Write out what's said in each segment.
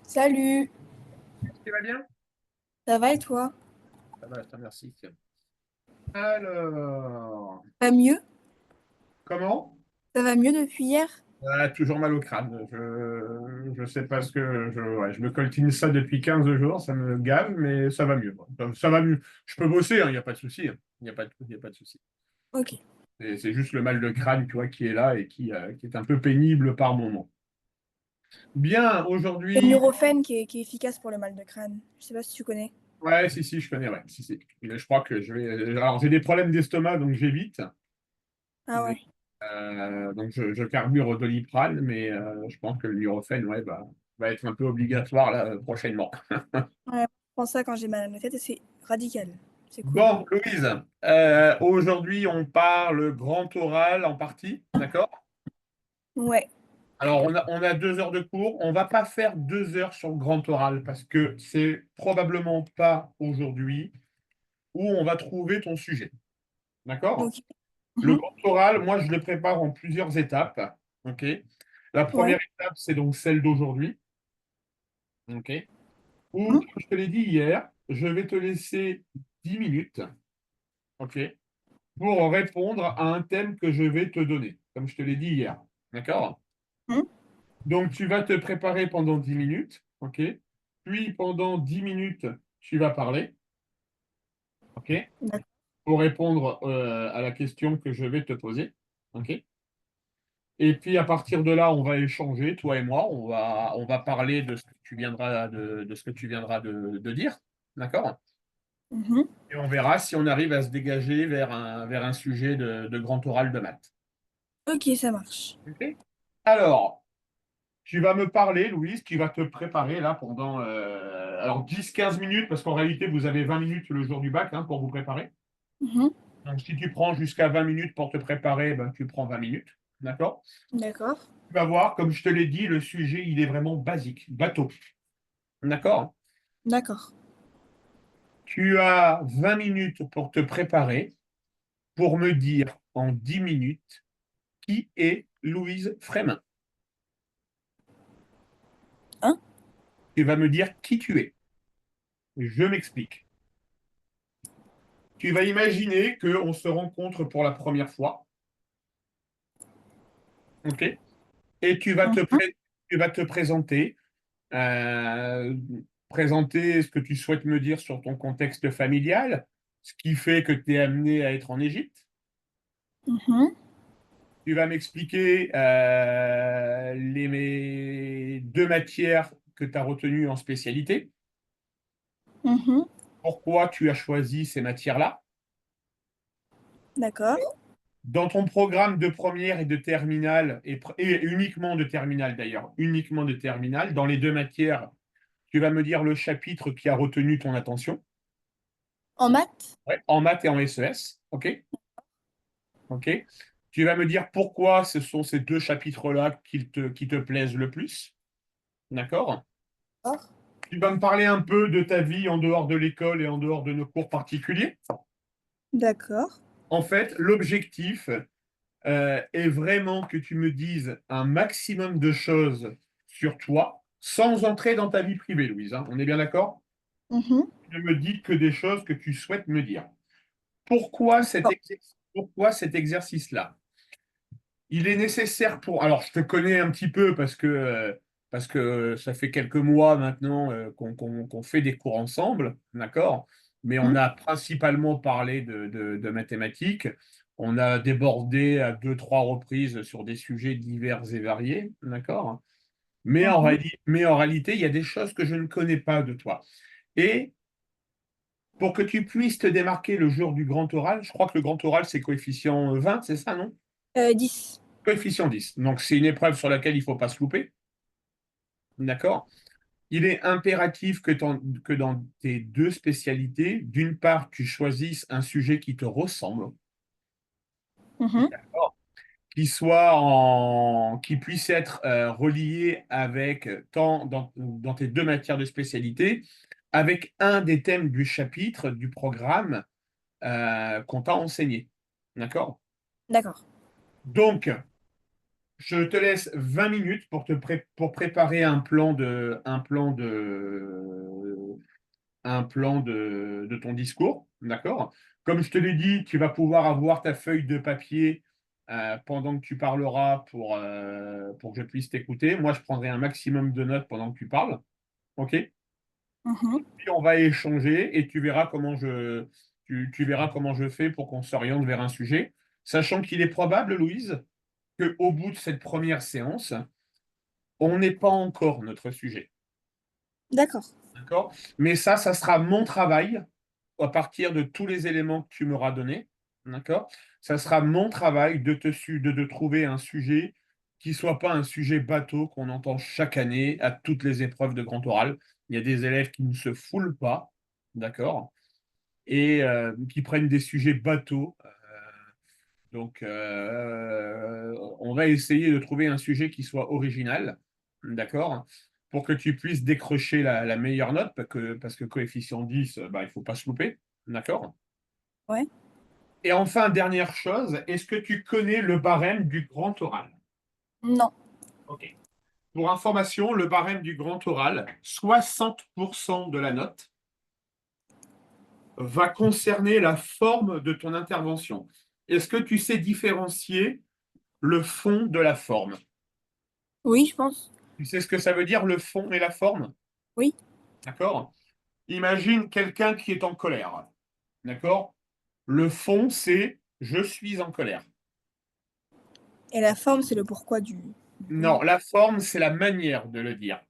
Salut, Tu vas bien? ça va et toi? Ça va, je te remercie. Alors, Ça va mieux? comment? Ça va mieux depuis hier? Toujours mal au crâne. Je sais pas ce que je me coltine ça depuis 15 jours, ça me gave, mais ça va mieux. Bon, ça va mieux. Je peux bosser, il n'y a pas de souci, hein. Il y a pas de souci. Ok. C'est juste le mal de crâne, tu vois, qui est là et qui est un peu pénible par moment. Bien, C'est le aujourd'hui, Nurofen qui est efficace pour le mal de crâne. Je sais pas si tu connais. ouais, si, si, je connais, ouais, si, si. Mais je crois que je vais. Alors, j'ai des problèmes d'estomac, donc j'évite. Ah ouais. Donc, je carbure au Doliprane, mais je pense que le Nurofen ouais, va être un peu obligatoire là, prochainement. Ouais, je prends ça quand j'ai mal à la tête et c'est radical. C'est cool. Bon, Louise, aujourd'hui, on parle grand oral en partie, d'accord? Ouais. Alors, on a 2 heures de cours. On va pas faire 2 heures sur le grand oral parce que c'est probablement pas aujourd'hui où on va trouver ton sujet, d'accord? Ok. Le Mhm. grand oral, moi, je le prépare en plusieurs étapes, ok? La première Ouais. étape, c'est donc celle d'aujourd'hui. Ok. Ou, Mhm. comme je te l'ai dit hier, je vais te laisser 10 minutes, ok, pour répondre à un thème que je vais te donner, comme je te l'ai dit hier. D'accord? Mhm. Donc, tu vas te préparer pendant 10 minutes, ok? Puis, pendant 10 minutes, tu vas parler, ok? D'accord. Pour répondre à la question que je vais te poser, ok? Et puis, à partir de là, on va échanger, toi et moi, on va parler de ce que tu viendras de ce que tu viendras de dire, d'accord? Mhm. Et on verra si on arrive à se dégager vers un sujet de grand oral de maths. Ok, ça marche. Ok. Alors, tu vas me parler, Louise, tu vas te préparer là pendant alors 10-15 minutes, parce qu'en réalité, vous avez 20 minutes le jour du bac hein, pour vous préparer. Mhm. Donc, si tu prends jusqu'à 20 minutes pour te préparer, ben, tu prends 20 minutes. D'accord? D'accord. Tu vas voir, comme je te l'ai dit, le sujet, il est vraiment basique, bateau. D'accord? D'accord. Tu as 20 minutes pour te préparer, pour me dire en 10 minutes qui est Louise Frémin. Hein? Tu vas me dire qui tu es. Je m'explique. Tu vas imaginer qu'on se rencontre pour la première fois, ok? Et Mhm. tu vas te présenter, euh, présenter ce que tu souhaites me dire sur ton contexte familial, ce qui fait que tu es amené à être en Égypte. Mhm. Tu vas m'expliquer les 2 matières que tu as retenues en spécialité, Mhm. pourquoi tu as choisi ces matières-là. D'accord. Dans ton programme de première et de terminale, et uniquement de terminale d'ailleurs, uniquement de terminale, dans les 2 matières, tu vas me dire le chapitre qui a retenu ton attention, En maths? ouais, en maths et en SES, ok? Ok. Tu vas me dire pourquoi ce sont ces 2 chapitres-là qui te plaisent le plus, d'accord? D'accord. Tu vas me parler un peu de ta vie en dehors de l'école et en dehors de nos cours particuliers. D'accord. En fait, l'objectif, est vraiment que tu me dises un maximum de choses sur toi, sans entrer dans ta vie privée, Louise, hein. On est bien d'accord? Mhm. Tu ne me dis que des choses que tu souhaites me dire. Bon. Pourquoi cet exercice-là? Il est nécessaire pour... Alors, je te connais un petit peu parce que ça fait quelques mois maintenant qu'on fait des cours ensemble, d'accord? Mais on Mhm. a principalement parlé de mathématiques. On a débordé à 2, 3 reprises sur des sujets divers et variés, d'accord? Mhm. Mais en réalité, il y a des choses que je ne connais pas de toi. Et pour que tu puisses te démarquer le jour du grand oral, je crois que le grand oral, c'est coefficient 20, c'est ça, non? 10. Coefficient 10. Donc, c'est une épreuve sur laquelle il ne faut pas se louper. D'accord? Il est impératif que dans tes 2 spécialités, d'une part, tu choisisses un sujet qui te ressemble, Mhm. qui puisse être relié avec, tant dans tes 2 matières de spécialité, avec un des thèmes du chapitre, du programme qu'on t'a enseigné. D'accord? D'accord. Donc, Je te laisse 20 minutes pour préparer un plan de ton discours, d'accord? Comme je te l'ai dit, tu vas pouvoir avoir ta feuille de papier pendant que tu parleras pour que je puisse t'écouter. Moi, je prendrai un maximum de notes pendant que tu parles, ok? Mhm. Puis on va échanger et tu verras comment je fais pour qu'on s'oriente vers un sujet, sachant qu'il est probable, Louise, qu'au bout de cette première séance, on n'est pas encore notre sujet. D'accord. D'accord? Mais ça sera mon travail à partir de tous les éléments que tu m'auras donnés. D'accord? Ça sera mon travail de trouver un sujet qui ne soit pas un sujet bateau qu'on entend chaque année à toutes les épreuves de grand oral. Il y a des élèves qui ne se foulent pas, d'accord? Et qui prennent des sujets bateaux. Donc, on va essayer de trouver un sujet qui soit original, d'accord? Pour que tu puisses décrocher la meilleure note, parce que coefficient 10, bah, il ne faut pas se louper, d'accord? Ouais. Et enfin, dernière chose, est-ce que tu connais le barème du grand oral? Non. OK. Pour information, le barème du grand oral, 60% de la note va concerner la forme de ton intervention. Est-ce que tu sais différencier le fond de la forme? Oui, je pense. Tu sais ce que ça veut dire, le fond et la forme? Oui. D'accord? Imagine quelqu'un qui est en colère. D'accord? Le fond, c'est je suis en colère. Et la forme, c'est le pourquoi du Non, oui. la forme, c'est la manière de le dire.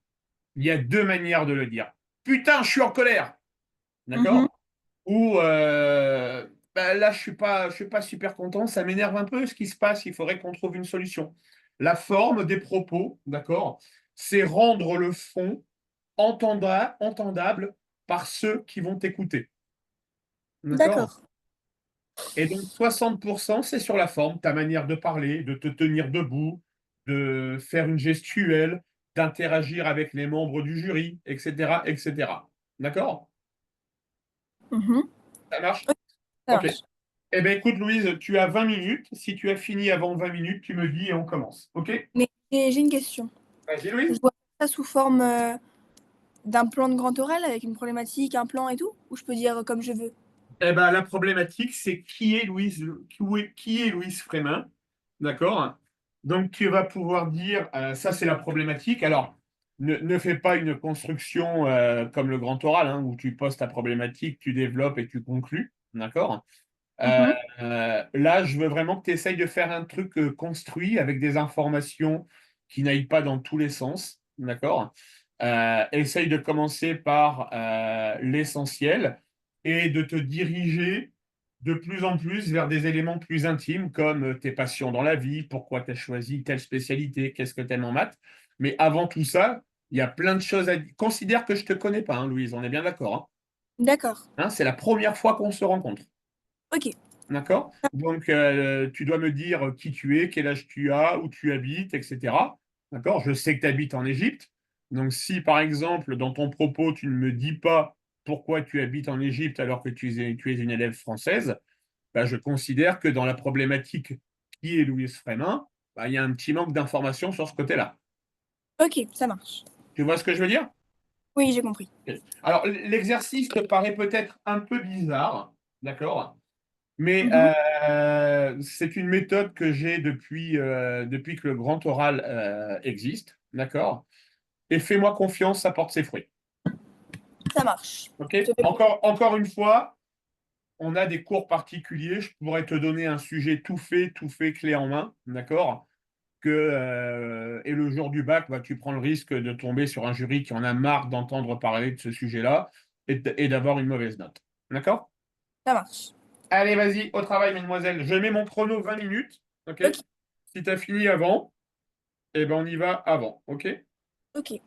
Il y a deux manières de le dire. Putain, je suis en colère. Mhm. D'accord? Ou bah, là, je suis pas super content, ça m'énerve un peu ce qui se passe, il faudrait qu'on trouve une solution. La forme des propos, d'accord, c'est rendre le fond entendable par ceux qui vont t'écouter. D'accord? D'accord. Et donc 60%, c'est sur la forme, ta manière de parler, de te tenir debout, de faire une gestuelle, d'interagir avec les membres du jury, etc., etc. D'accord? Mhm. Ça marche? Ça OK. marche. Eh bien, écoute, Louise, tu as 20 minutes. Si tu as fini avant 20 minutes, tu me dis et on commence. OK? Mais j'ai une question. Vas-y, Je Louise. vois ça sous forme d'un plan de grand oral avec une problématique, un plan et tout? Ou je peux dire comme je veux? Eh ben, la problématique, c'est qui est Louise Frémin. D'accord? Donc, tu vas pouvoir dire, ça, c'est la problématique. Alors, ne fais pas une construction comme le grand oral, hein, où tu poses ta problématique, tu développes et tu conclus. D'accord? Euh, Mhm. Là, je veux vraiment que tu essayes de faire un truc construit avec des informations qui n'aillent pas dans tous les sens. D'accord? Essaye de commencer par l'essentiel et de te diriger de plus en plus vers des éléments plus intimes comme tes passions dans la vie, pourquoi tu as choisi telle spécialité, qu'est-ce que tu aimes en maths. Mais avant tout ça, il y a plein de choses à dire. Considère que je ne te connais pas, hein, Louise, on est bien d'accord, D'accord. hein. C'est la première fois qu'on se rencontre. Ok. D'accord? Donc, tu dois me dire qui tu es, quel âge tu as, où tu habites, etc. D'accord? Je sais que tu habites en Égypte. Donc, si par exemple, dans ton propos, tu ne me dis pas pourquoi tu habites en Égypte alors que tu es une élève française, bah, je considère que dans la problématique qui est Louise Frémin, bah, il y a un petit manque d'informations sur ce côté-là. Ok, ça marche. Tu vois ce que je veux dire? Oui, j'ai compris. Ok. Alors, l'exercice te paraît peut-être un peu bizarre, d'accord? Mais Mhm. c'est une méthode que j'ai depuis que le grand oral existe, d'accord? Et fais-moi confiance, ça porte ses fruits. Ça marche. OK? Je te fais Encore une fois, on a des cours particuliers. Je pourrais te donner un sujet tout fait, clé en main, d'accord? Et le jour du bac, bah, tu prends le risque de tomber sur un jury qui en a marre d'entendre parler de ce sujet-là et d'avoir une mauvaise note. D'accord? Ça marche. Allez, vas-y, au travail, mesdemoiselles. Je mets mon chrono 20 minutes. OK? Ok. Si tu as fini avant, eh ben on y va avant. OK? Ok.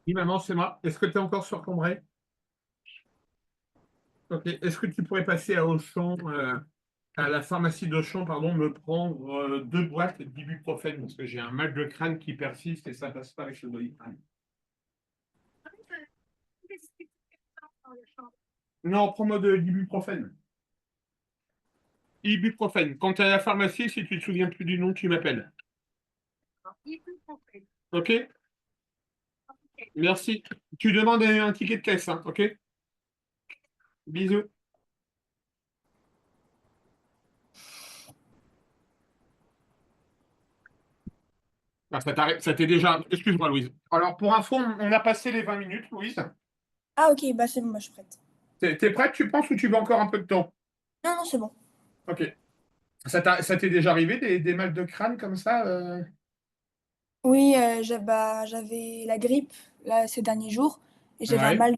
Oui, maman, c'est moi. Est-ce que tu es encore sur Cambrai? Ok. Est-ce que tu pourrais passer à Auchan, à la pharmacie d'Auchan, pardon, me prendre 2 boîtes d'ibuprofène parce que j'ai un mal de crâne qui persiste et ça passe pas avec le Doliprane. Non, prends-moi de l'ibuprofène. Ibuprofène. Quand tu es à la pharmacie, si tu te souviens plus du nom, tu m'appelles. Ok? Merci. Tu demandes un ticket de caisse, hein, ok? Bisous. Ah, ça t'est déjà. Excuse-moi, Louise. Alors, pour info, on a passé les 20 minutes, Louise. Ah, ok, bah c'est bon, bah, je suis prête. T'es prête, tu penses, ou tu veux encore un peu de temps? Non, non, c'est bon. Ok. Ça t'est déjà arrivé des mal de crâne comme ça Oui, bah, j'avais la grippe là, ces derniers jours et j'avais un Ouais, mal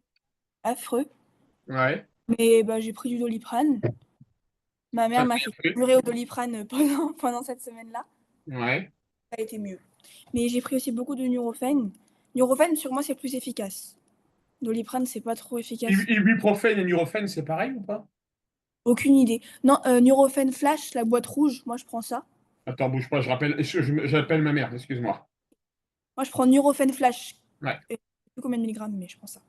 affreux. ouais. Mais bah, j'ai pris du Doliprane. Ma Ça mère t'a m'a bien fait fait. curer au Doliprane pendant cette semaine-là. Ouais. Ça a été mieux. Mais j'ai pris aussi beaucoup de Nurofen. Nurofen, sur moi, c'est plus efficace. Doliprane, c'est pas trop efficace. Ibuprofène et Nurofen, c'est pareil ou pas? Aucune idée. Non, Nurofen Flash, la boîte rouge, moi je prends ça. Attends, bouge pas, je rappelle, j'appelle ma mère, excuse-moi. Moi je prends Nurofen Flash. Ouais. Je sais plus combien de milligrammes, mais je prends ça.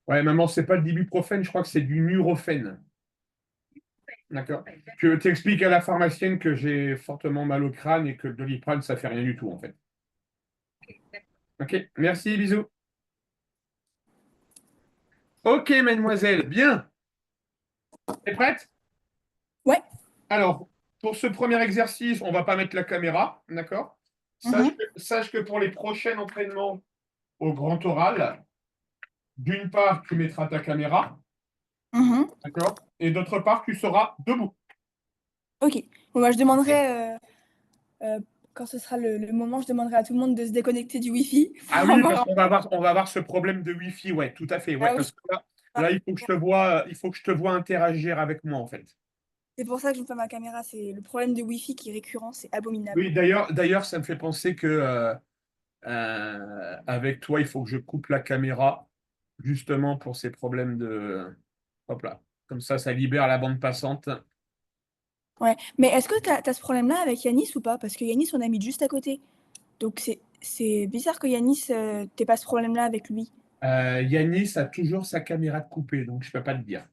Ouais, maman, c'est pas de l'ibuprofène, je crois que c'est du Nurofen. D'accord. Tu t'expliques à la pharmacienne que j'ai fortement mal au crâne et que le Doliprane, ça fait rien du tout, en fait. Ok, merci, bisous. Ok, mademoiselle, bien. T'es prête? Ouais. Alors, pour ce premier exercice, on va pas mettre la caméra, d'accord? Mhm. Sache que pour les prochains entraînements au grand oral, d'une part, tu mettras ta caméra, Mhm. d'accord? Et d'autre part, tu seras debout. Ok. Bon, bah, je demanderai, euh, quand ce sera le moment, je demanderai à tout le monde de se déconnecter du Wi-Fi Ah pour oui, parce avoir un... qu'on va avoir ce problème de Wi-Fi, ouais, tout à fait, ouais, Ah oui. parce que là, il faut que je te vois, il faut que je te vois interagir avec moi, en fait. C'est pour ça que je me fais ma caméra. C'est le problème de Wi-Fi qui est récurrent, c'est abominable. Oui, d'ailleurs, ça me fait penser que avec toi, il faut que je coupe la caméra, justement pour ces problèmes de. Hop là. Comme ça libère la bande passante. Ouais. Mais est-ce que t'as ce problème-là avec Yanis ou pas? Parce que Yanis, on habite juste à côté. Donc c'est bizarre que Yanis, t'aies pas ce problème-là avec lui. Yanis a toujours sa caméra de coupée, donc je ne peux pas te dire.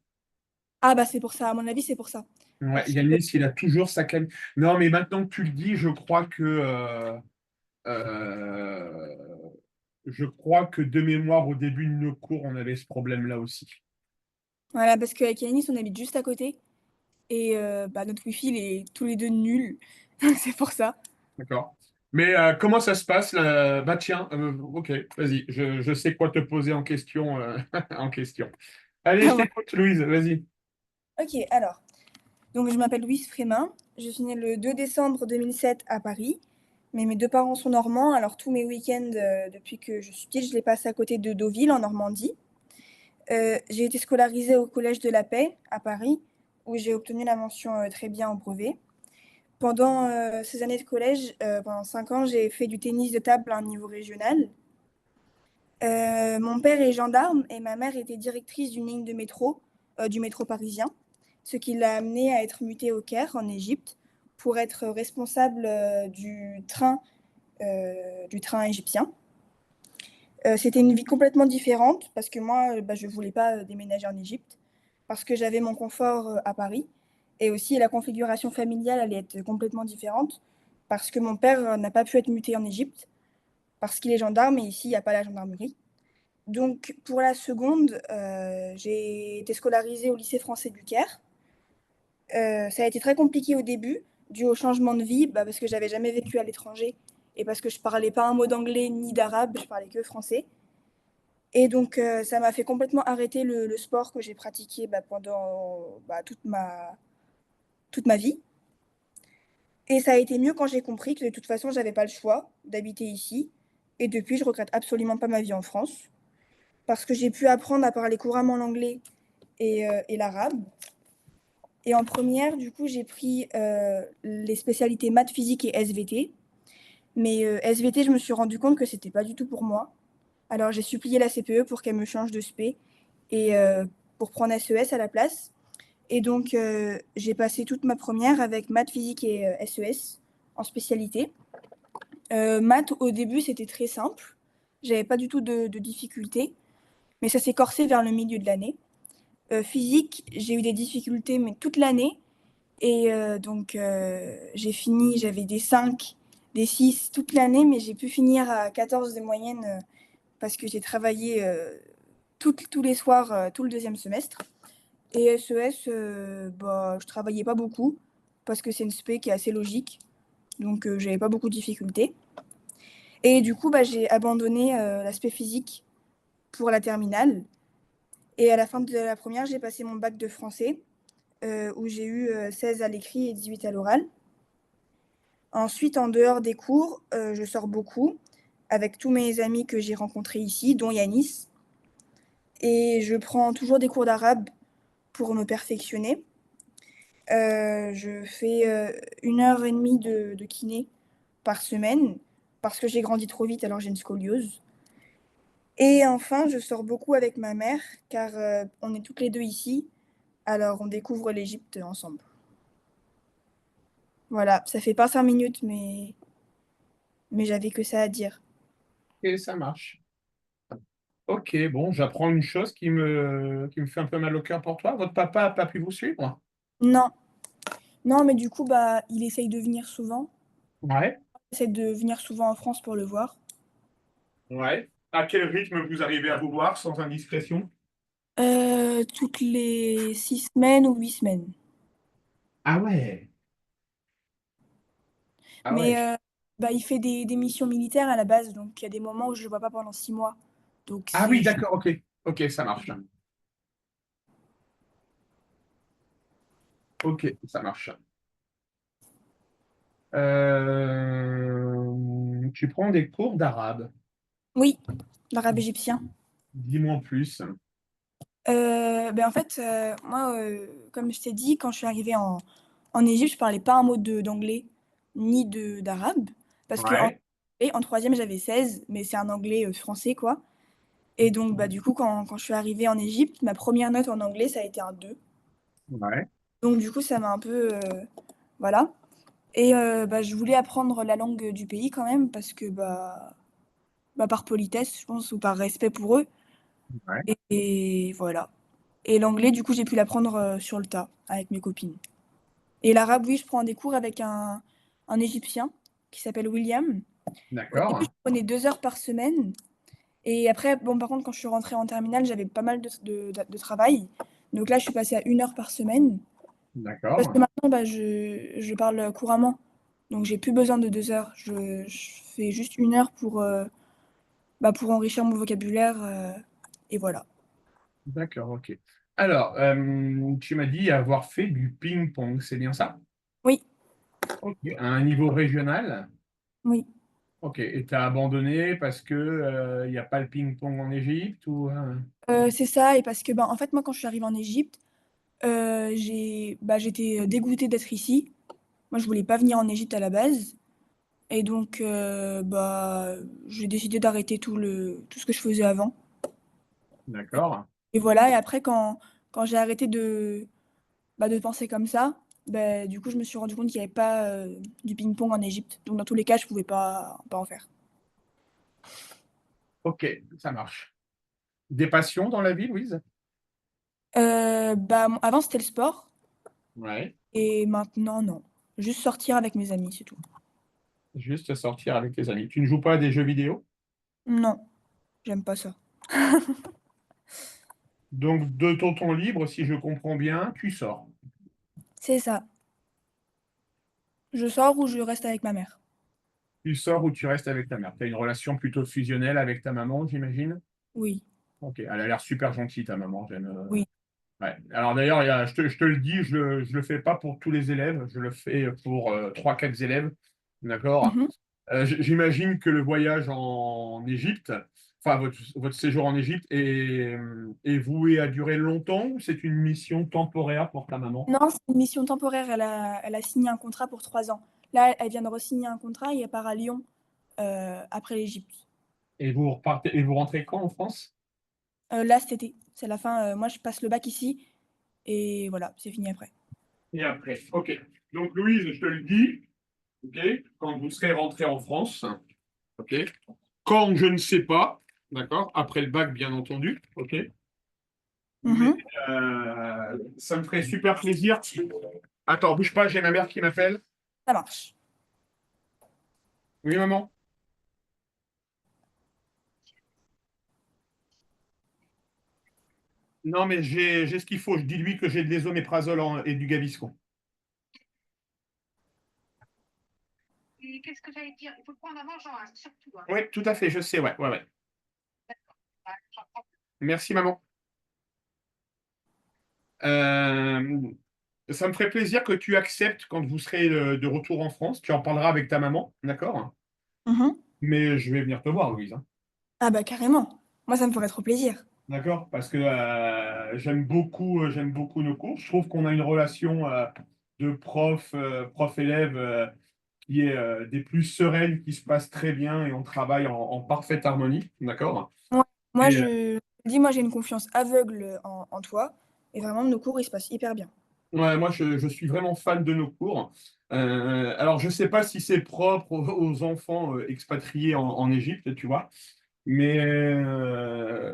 Ah bah c'est pour ça, à mon avis, c'est pour ça. Ouais, Parce que Yanis, il a toujours sa caméra. Non, mais maintenant que tu le dis, euh, je crois que de mémoire, au début de nos cours, on avait ce problème-là aussi. voilà, parce qu'avec Yanis, on habite juste à côté et bah, notre Wi-Fi, il est tous les deux nul. C'est pour ça. D'accord. Mais comment ça se passe là? Bah tiens, ok, vas-y, je sais quoi te poser en question, en question. Allez, je t'écoute, Louise, vas-y. Ok, alors. Donc, je m'appelle Louise Frémin. Je suis née le 2 décembre 2007 à Paris. Mais mes deux parents sont normands, alors tous mes week-ends, depuis que je suis petite, je les passe à côté de Deauville, en Normandie. J'ai été scolarisée au Collège de la Paix, à Paris, où j'ai obtenu la mention très bien au brevet. Pendant ces années de collège, pendant 5 ans, j'ai fait du tennis de table à un niveau régional. Mon père est gendarme et ma mère était directrice d'une ligne de métro, du métro parisien, ce qui l'a amenée à être mutée au Caire, en Égypte, pour être responsable du train égyptien. C'était une vie complètement différente parce que moi, bah, je ne voulais pas déménager en Égypte parce que j'avais mon confort à Paris et aussi la configuration familiale allait être complètement différente parce que mon père n'a pas pu être muté en Égypte parce qu'il est gendarme et ici, il n'y a pas la gendarmerie. Donc, pour la seconde, j'ai été scolarisée au lycée français du Caire. Ça a été très compliqué au début, dû au changement de vie, bah, parce que j'avais jamais vécu à l'étranger et parce que je parlais pas un mot d'anglais ni d'arabe, je parlais que français. Et donc, ça m'a fait complètement arrêter le sport que j'ai pratiqué bah, pendant bah, toute ma vie. Et ça a été mieux quand j'ai compris que de toute façon, j'avais pas le choix d'habiter ici. Et depuis, je regrette absolument pas ma vie en France parce que j'ai pu apprendre à parler couramment l'anglais et l'arabe. Et en première, du coup, j'ai pris les spécialités maths, physique et SVT. Mais SVT, je me suis rendu compte que c'était pas du tout pour moi. Alors j'ai supplié la CPE pour qu'elle me change de spé et pour prendre SES à la place. Et donc j'ai passé toute ma première avec maths, physique et SES en spécialité. Maths, au début, c'était très simple. J'avais pas du tout de difficultés, mais ça s'est corsé vers le milieu de l'année. Physique, j'ai eu des difficultés, mais toute l'année. Et donc, j'ai fini, j'avais des 5, des 6 toute l'année, mais j'ai pu finir à 14 de moyenne parce que j'ai travaillé tous les soirs, tout le deuxième semestre. Et SES, bah, je travaillais pas beaucoup parce que c'est une spé qui est assez logique, donc j'avais pas beaucoup de difficultés. Et du coup, bah, j'ai abandonné l'aspect physique pour la terminale. Et à la fin de la première, j'ai passé mon bac de français, où j'ai eu 16 à l'écrit et 18 à l'oral. Ensuite, en dehors des cours, je sors beaucoup avec tous mes amis que j'ai rencontrés ici, dont Yanis. Et je prends toujours des cours d'arabe pour me perfectionner. Je fais 1 heure et demie de kiné par semaine parce que j'ai grandi trop vite, alors j'ai une scoliose. Et enfin, je sors beaucoup avec ma mère car on est toutes les deux ici, alors on découvre l'Égypte ensemble. Voilà, ça fait pas 5 minutes, mais j'avais que ça à dire. Et ça marche. Ok, bon, j'apprends une chose qui me fait un peu mal au cœur pour toi. Votre papa n'a pas pu vous suivre? Non, non, mais du coup, bah, il essaye de venir souvent. Ouais. Il essaie de venir souvent en France pour le voir. Ouais. À quel rythme vous arrivez à vous voir sans indiscrétion? Toutes les 6 semaines ou 8 semaines. Ah ouais. Ah ouais. Mais bah, il fait des missions militaires à la base, donc il y a des moments où je le vois pas pendant 6 mois. Donc Ah c'est oui, d'accord, ok. Ok, ça marche. Ok, ça marche. Tu prends des cours d'arabe. oui, l'arabe égyptien. Dis-moi en plus. Ben en fait, moi, comme je t'ai dit, quand je suis arrivée en Égypte, je parlais pas un mot d'anglais ni d'arabe. Parce que Ouais, en troisième, j'avais 16, mais c'est un anglais français, quoi. Et donc, bah, du coup, quand je suis arrivée en Égypte, ma première note en anglais, ça a été un 2. ouais, Donc, du coup, ça m'a un peu. Voilà. Et bah, je voulais apprendre la langue du pays quand même, parce que, bah, par politesse, je pense, ou par respect pour eux. ouais. Et voilà. Et l'anglais, du coup, j'ai pu l'apprendre sur le tas, avec mes copines. Et l'arabe, oui, je prends des cours avec un Égyptien qui s'appelle William. Au début, je D'accord, prenais 2 heures par semaine. Et après, bon, par contre, quand je suis rentrée en terminale, j'avais pas mal de travail. Donc là, je suis passée à 1 heure par semaine. Parce que d'accord. maintenant, bah, je parle couramment. Donc j'ai plus besoin de 2 heures. Je fais juste 1 heure pour enrichir mon vocabulaire, et voilà. D'accord, ok. Alors, tu m'as dit avoir fait du ping-pong, c'est bien ça? Oui, Ok. À un niveau régional? oui. Ok. Et tu as abandonné parce que il n'y a pas le ping-pong en Égypte ou. C'est ça et parce que, ben, en fait, moi, quand je suis arrivée en Égypte, j'étais dégoûtée d'être ici. Moi, je voulais pas venir en Égypte à la base et donc j'ai décidé d'arrêter tout ce que je faisais avant et D'accord. et voilà et après quand j'ai arrêté de penser comme ça, du coup, je me suis rendu compte qu'il y avait pas, du ping-pong en Égypte. Donc dans tous les cas, je pouvais pas en faire. Ok, ça marche. Des passions dans la vie, Louise? Avant, c'était le sport Ouais. et maintenant, non. Juste sortir avec mes amis, c'est tout. Juste sortir avec tes amis. Tu ne joues pas à des jeux vidéo? Non, j'aime pas ça. Donc, de ton temps libre, si je comprends bien, tu sors. C'est ça. Je sors ou je reste avec ma mère. Tu sors ou tu restes avec ta mère. Tu as une relation plutôt fusionnelle avec ta maman, j'imagine? Oui, Ok, elle a l'air super gentille, ta maman. oui. Ouais. Alors d'ailleurs, je te le dis, je le fais pas pour tous les élèves, je le fais pour 3-4 élèves. D'accord? Mmh. J'imagine que le voyage en Égypte, enfin votre séjour en Égypte est voué à durer longtemps ou c'est une mission temporaire pour ta maman? Non, c'est une mission temporaire. Elle a signé un contrat pour 3 ans. Là, elle vient de re-signer un contrat et elle part à Lyon, après l'Égypte. Et vous repartez et vous rentrez quand en France? Là, cet été, c'est la fin, moi je passe le bac ici et voilà, c'est fini après. Et après. Ok. Donc Louise, je te le dis, ok, quand vous serez rentrée en France, ok. Quand je ne sais pas, d'accord, après le bac bien entendu, ok. Mais Mmh. ça me ferait super plaisir. Attends, bouge pas, j'ai ma mère qui m'appelle. Ça marche. Oui, maman? Non, mais j'ai ce qu'il faut. Je dis-lui que j'ai de l'ésoméprazole et du Gaviscon. Et qu'est-ce que j'allais dire? Il faut le prendre en mangeant, hein, surtout, hein. Oui, tout à fait, je sais, ouais, ouais, ouais. Ouais, j'en prends. Merci, maman. Euh, Ça me ferait plaisir que tu acceptes quand vous serez de retour en France. Tu en parleras avec ta maman, d'accord? Mmh. Mais je vais venir te voir, Louise, hein. Ah bah, carrément. Moi, ça me ferait trop plaisir. D'accord? Parce que j'aime beaucoup nos cours. Je trouve qu'on a une relation de prof-élève qui est des plus sereines, qui se passe très bien et on travaille en parfaite harmonie. D'accord? Ouais, moi Et je dis moi j'ai une confiance aveugle en toi et vraiment nos cours, ils se passent hyper bien. ouais, moi, je suis vraiment fan de nos cours. Alors, je ne sais pas si c'est propre aux enfants expatriés en Égypte, tu vois, mais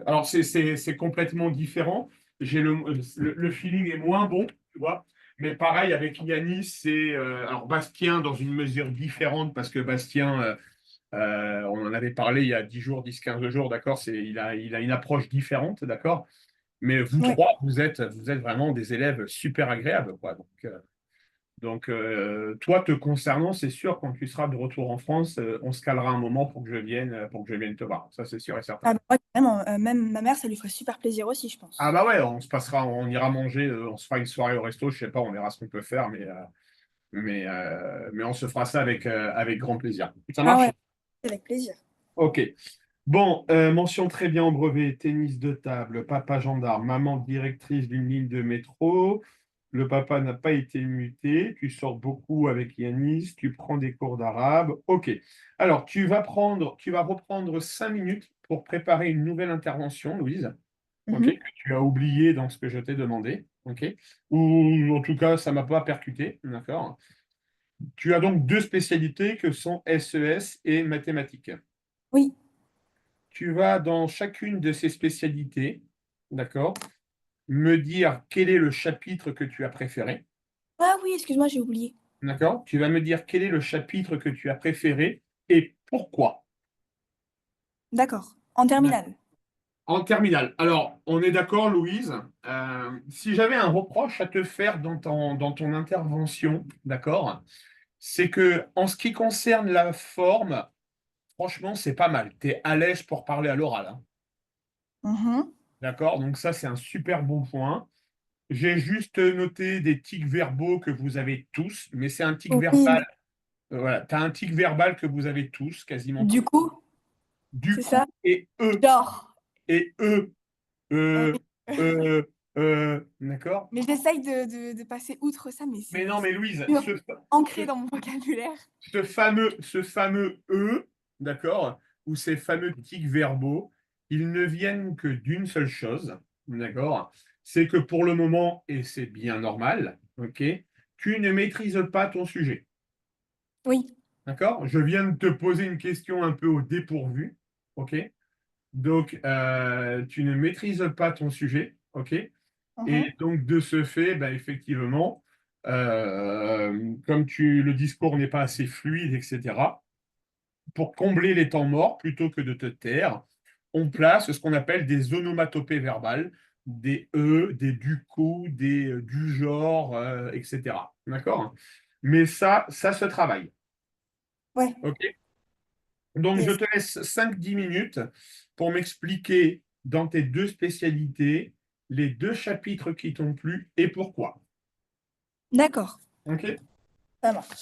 alors c'est complètement différent. Le feeling est moins bon, tu vois. Mais pareil avec Yanis, alors Bastien dans une mesure différente parce que Bastien, on en avait parlé il y a 10 jours, 10-15 jours, d'accord, il a une approche différente, d'accord. Mais vous Ouais. trois, vous êtes vraiment des élèves super agréables, quoi. Donc, toi, te concernant, c'est sûr, quand tu seras de retour en France, on se calera un moment pour que je vienne te voir. Ça, c'est sûr et certain. Ah bah, ouais, carrément, même ma mère, ça lui ferait super plaisir aussi, je Ah pense. bah ouais, on ira manger, on se fera une soirée au resto, je sais pas, on verra ce qu'on peut faire, mais on se fera ça avec grand plaisir. Ça Ah marche? ouais, avec plaisir. Ok. Bon, mention très bien au brevet, tennis de table, papa gendarme, maman directrice d'une ligne de métro. Le papa n'a pas été muté. Tu sors beaucoup avec Yanis. Tu prends des cours d'arabe. Ok. Alors, tu vas reprendre 5 minutes pour préparer une nouvelle intervention, Louise. Ok. Mmh. Que tu as oublié dans ce que je t'ai demandé. Ok. Ou en tout cas, ça m'a pas percuté. D'accord. Tu as donc deux spécialités que sont SES et mathématiques. Oui. Tu vas dans chacune de ces spécialités, d'accord, me dire quel est le chapitre que tu as préféré, Ah oui, excuse-moi, j'ai oublié. d'accord? Tu vas me dire quel est le chapitre que tu as préféré et pourquoi. D'accord. En D'accord. terminale? En terminale. Alors, on est d'accord, Louise. Si j'avais un reproche à te faire dans ton intervention, d'accord? c'est que en ce qui concerne la forme, franchement, c'est pas mal. Tu es à l'aise pour parler à l'oral, hein. Mhm. D'accord? Donc ça, c'est un super bon point. J'ai juste noté des tics verbaux que vous avez tous, mais c'est un tic verbal. Oui, Voilà, tu as un tic verbal que vous avez tous, quasiment tous. du coup, Du c'est coup, ça. et Genre. eux, Oui. euh, d'accord? Mais j'essaye de passer outre ça, mais Mais c'est non, mais Louise, dur, ancré dans mon vocabulaire. ce fameux E, d'accord, ou ces fameux tics verbaux, ils ne viennent que d'une seule chose, d'accord, c'est que pour le moment, et c'est bien normal, ok, tu ne maîtrises pas ton sujet, Oui. d'accord? Je viens de te poser une question un peu au dépourvu, ok? Donc, tu ne maîtrises pas ton sujet, ok? Et Mhm. donc, de ce fait, bah, effectivement, comme le discours n'est pas assez fluide, etc., pour combler les temps morts, plutôt que de te taire, on place ce qu'on appelle des onomatopées verbales, des des du coup, des du genre, etc. D'accord? Mais ça se travaille. Ouais. OK? Donc, je Yes. te laisse 5-10 minutes pour m'expliquer dans tes deux spécialités les deux chapitres qui t'ont plu et pourquoi. D'accord. OK? Ça marche.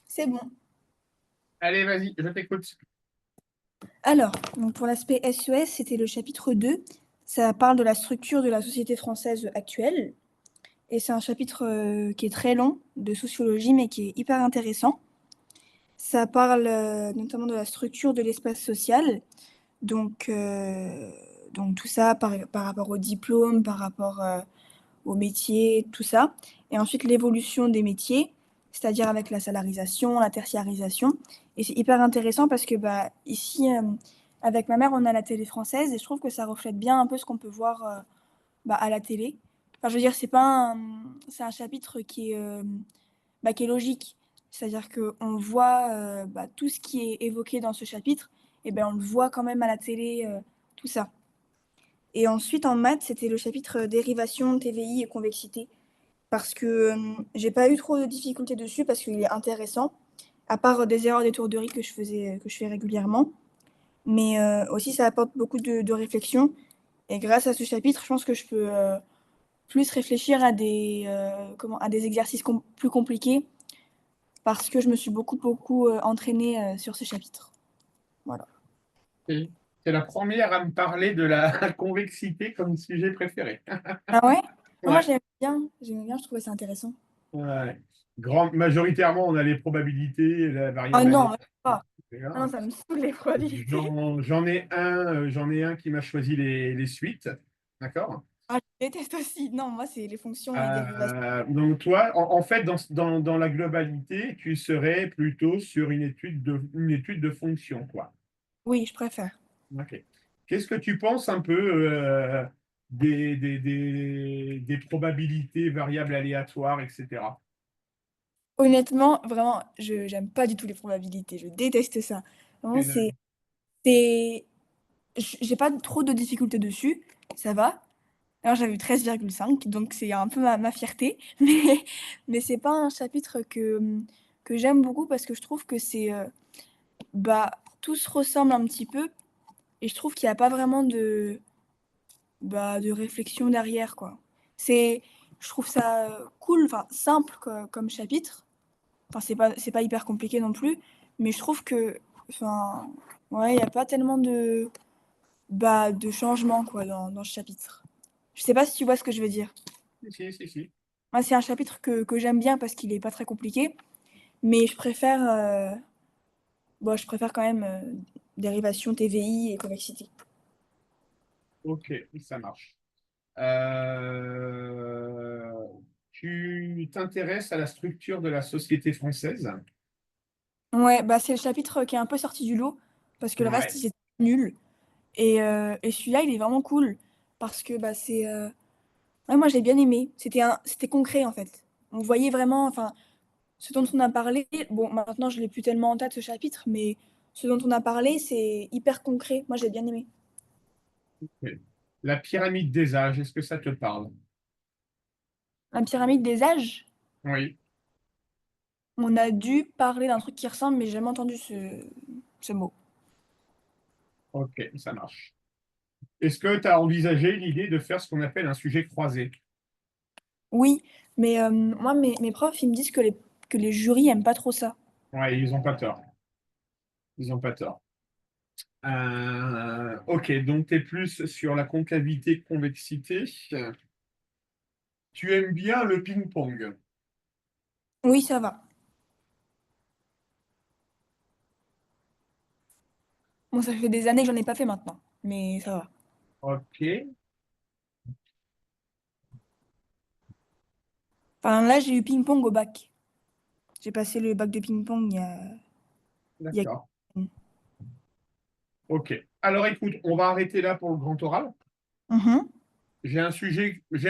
C'est bon. Allez, vas-y, je t'écoute. Alors, donc pour l'aspect SES, c'était le chapitre 2. Ça parle de la structure de la société française actuelle. Et c'est un chapitre qui est très long de sociologie, mais qui est hyper intéressant. Ça parle notamment de la structure de l'espace social. Donc, donc tout ça par rapport au diplôme, par rapport au métier, tout ça. Et ensuite l'évolution des métiers, c'est-à-dire avec la salarisation, la tertiarisation. Et c'est hyper intéressant parce que bah, ici, avec ma mère, on a la télé française et je trouve que ça reflète bien un peu ce qu'on peut voir bah, à la télé. Enfin, je veux dire, c'est un chapitre qui est logique. C'est-à-dire qu'on voit bah, tout ce qui est évoqué dans ce chapitre, et ben on le voit quand même à la télé, tout ça. Et ensuite, en maths, c'était le chapitre dérivation, TVI et convexité. Parce que j'ai pas eu trop de difficultés dessus parce qu'il est intéressant, à part des erreurs d'étourderie que je fais régulièrement. Mais aussi, ça apporte beaucoup de réflexion. Et grâce à ce chapitre, je pense que je peux plus réfléchir à des exercices plus compliqués parce que je me suis beaucoup entraînée sur ce chapitre. Voilà. Et c'est la première à me parler de la convexité comme sujet préféré. Ah ouais? Ah, moi, Ouais. j'aimais bien, je trouvais ça intéressant. Ouais. Majoritairement, on a les probabilités, la Ah variable non, même pas. Ah non, aléatoire. ça me saoule les probabilités. J'en ai un qui m'a choisi les suites. D'accord? Ah, je déteste aussi. Non, moi, c'est les fonctions et dérivations. Donc, toi, en fait, dans la globalité, tu serais plutôt sur une étude de fonction, quoi. Oui, je préfère. Ok. Qu'est-ce que tu penses un peu des probabilités variables aléatoires, etc. Honnêtement, vraiment, je j'aime pas du tout les probabilités. Je déteste ça. Vraiment, Une- c'est, j'ai pas trop de difficultés dessus. Ça va. Alors, j'avais eu 13,5, donc c'est un peu ma fierté. Mais c'est pas un chapitre que j'aime beaucoup parce que je trouve que bah, tout se ressemble un petit peu. Et je trouve qu'il n'y a pas vraiment de réflexion derrière, quoi. C'est, je trouve ça cool, enfin simple comme chapitre. Enfin, c'est pas hyper compliqué non plus, mais je trouve que, enfin, ouais, il n'y a pas tellement de changements, quoi, dans ce chapitre. Je sais pas si tu vois ce que je veux dire. Si, si, si. Moi, c'est un chapitre que j'aime bien parce qu'il est pas très compliqué, mais je préfère quand même dérivation, TVI et convexité. Ok, ça marche. Euh, Tu t'intéresses à la structure de la société française? Ouais, bah c'est le chapitre qui est un peu sorti du lot parce que le reste, Ouais. c'est nul. Et celui-là, il est vraiment cool parce que bah, ouais, moi, j'ai bien aimé. C'était concret, en fait. On voyait vraiment, enfin, ce dont on a parlé. Bon, maintenant, je l'ai plus tellement en tête, ce chapitre, mais ce dont on a parlé, c'est hyper concret. Moi, j'ai bien aimé. Ok. La pyramide des âges, est-ce que ça te parle? La pyramide des âges, Oui. on a dû parler d'un truc qui ressemble, mais j'ai jamais entendu ce mot. Ok, ça marche. Est-ce que tu as envisagé l'idée de faire ce qu'on appelle un sujet croisé? Oui, mais moi, mes profs, ils me disent que les jurys aiment pas trop ça. Ouais, ils n'ont pas tort. Ils n'ont pas tort. Ok, donc tu es plus sur la concavité-convexité. Tu aimes bien le ping-pong. Oui, ça va. Bon, ça fait des années que j'en ai pas fait maintenant, mais ça va. Ok, Enfin, là, j'ai eu ping-pong au bac. J'ai passé le bac de ping-pong il y a... d'accord. Ok. Alors écoute, on va arrêter là pour le grand oral. Mhm, J'ai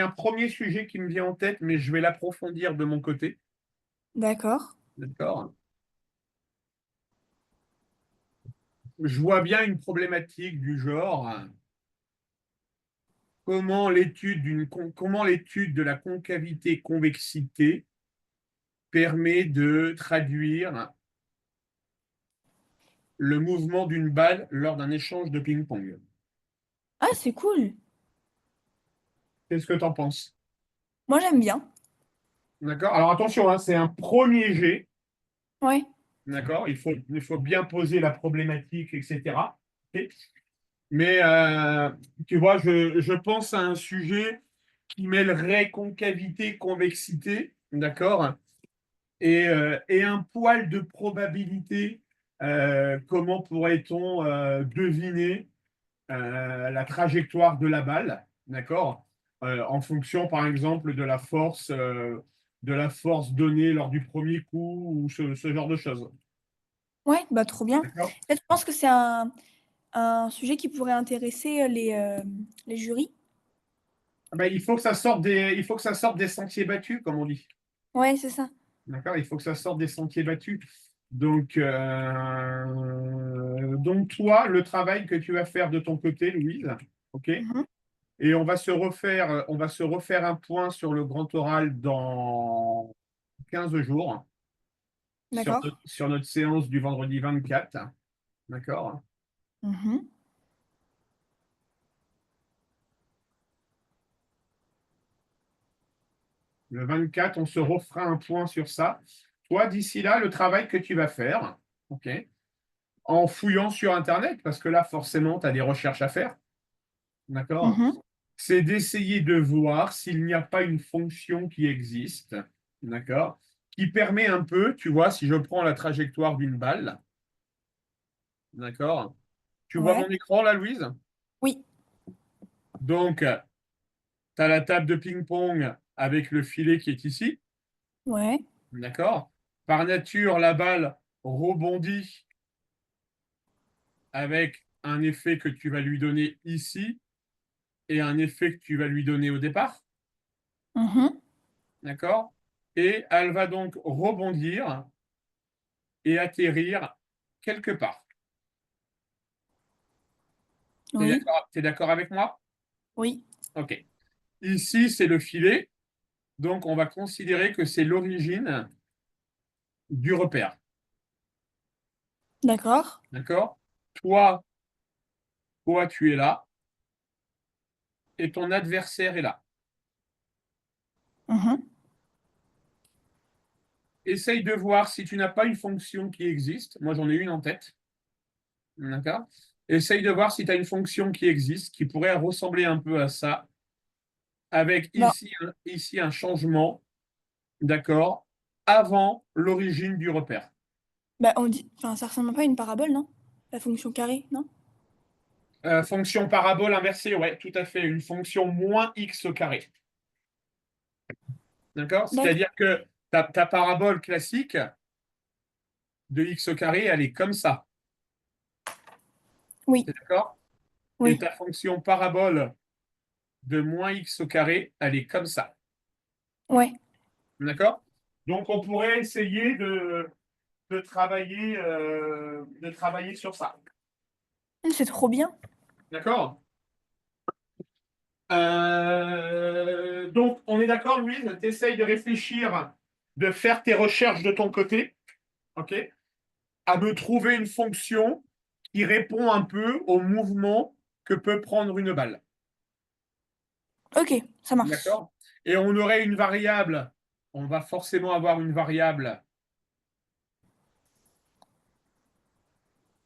un premier sujet qui me vient en tête, mais je vais l'approfondir de mon côté. d'accord. D'accord. Je vois bien une problématique du genre, comment l'étude de la concavité-convexité permet de traduire le mouvement d'une balle lors d'un échange de ping-pong. Ah, c'est cool. Qu'est-ce que tu en penses? Moi, j'aime bien. D'accord? Alors attention, hein, c'est un premier jet. Ouais. D'accord? Il faut bien poser la problématique, etc. Ok. Mais tu vois, je pense à un sujet qui mêlerait concavité, convexité, d'accord? Et un poil de probabilité. Comment pourrait-on deviner la trajectoire de la balle, d'accord? En fonction, par exemple, de la force donnée lors du premier coup ou ce genre de choses. Ouais, bah trop bien. D'accord? Peut-être, je pense que c'est un sujet qui pourrait intéresser les jurys. Ah ben, il faut que ça sorte des sentiers battus, comme on dit. Ouais, c'est ça. D'accord? Il faut que ça sorte des sentiers battus. Donc toi, le travail que tu vas faire de ton côté, Louise, ok? Mhm. Et on va se refaire un point sur le grand oral dans 15 jours, D'accord. sur notre séance du vendredi 24. D'accord? Mhm. Le 24, on se refera un point sur ça. Toi, d'ici là, le travail que tu vas faire, ok, en fouillant sur Internet, parce que là, forcément, tu as des recherches à faire, d'accord? Mhm. C'est d'essayer de voir s'il n'y a pas une fonction qui existe, d'accord, qui permet un peu, tu vois, si je prends la trajectoire d'une balle, d'accord, tu vois mon Ouais. écran là, Louise? Oui. Donc, tu as la table de ping-pong avec le filet qui est ici, Ouais. d'accord? Par nature, la balle rebondit avec un effet que tu vas lui donner ici et un effet que tu vas lui donner au départ, Mhm. d'accord? Et elle va donc rebondir et atterrir quelque part. Oui. T'es d'accord avec moi? Oui. Ok. Ici, c'est le filet, donc on va considérer que c'est l'origine du repère. D'accord. D'accord? Toi, toi, tu es là et ton adversaire est là. Mhm. Essaye de voir si tu n'as pas une fonction qui existe. Moi, j'en ai une en tête. D'accord? Essaye de voir si tu as une fonction qui existe, qui pourrait ressembler un peu à ça, avec Bah, ici un changement, d'accord, avant l'origine du repère. bah, on dit, enfin, ça ressemble pas à une parabole, non? La fonction carrée, non? Fonction parabole inversée, ouais, tout à fait, une fonction moins x au carré. D'accord? D'accord. C'est-à-dire que ta parabole classique de x au carré, elle est comme ça. Oui. T'es d'accord? Et Oui. ta fonction parabole de moins x au carré, elle est comme ça. Ouais. D'accord? Donc, on pourrait essayer de travailler sur ça. C'est trop bien. D'accord? Donc, on est d'accord, Louise, tu essayes de réfléchir, de faire tes recherches de ton côté, ok, à me trouver une fonction qui répond un peu au mouvement que peut prendre une balle. Ok, ça marche. D'accord? Et on aurait une variable, on va forcément avoir une variable,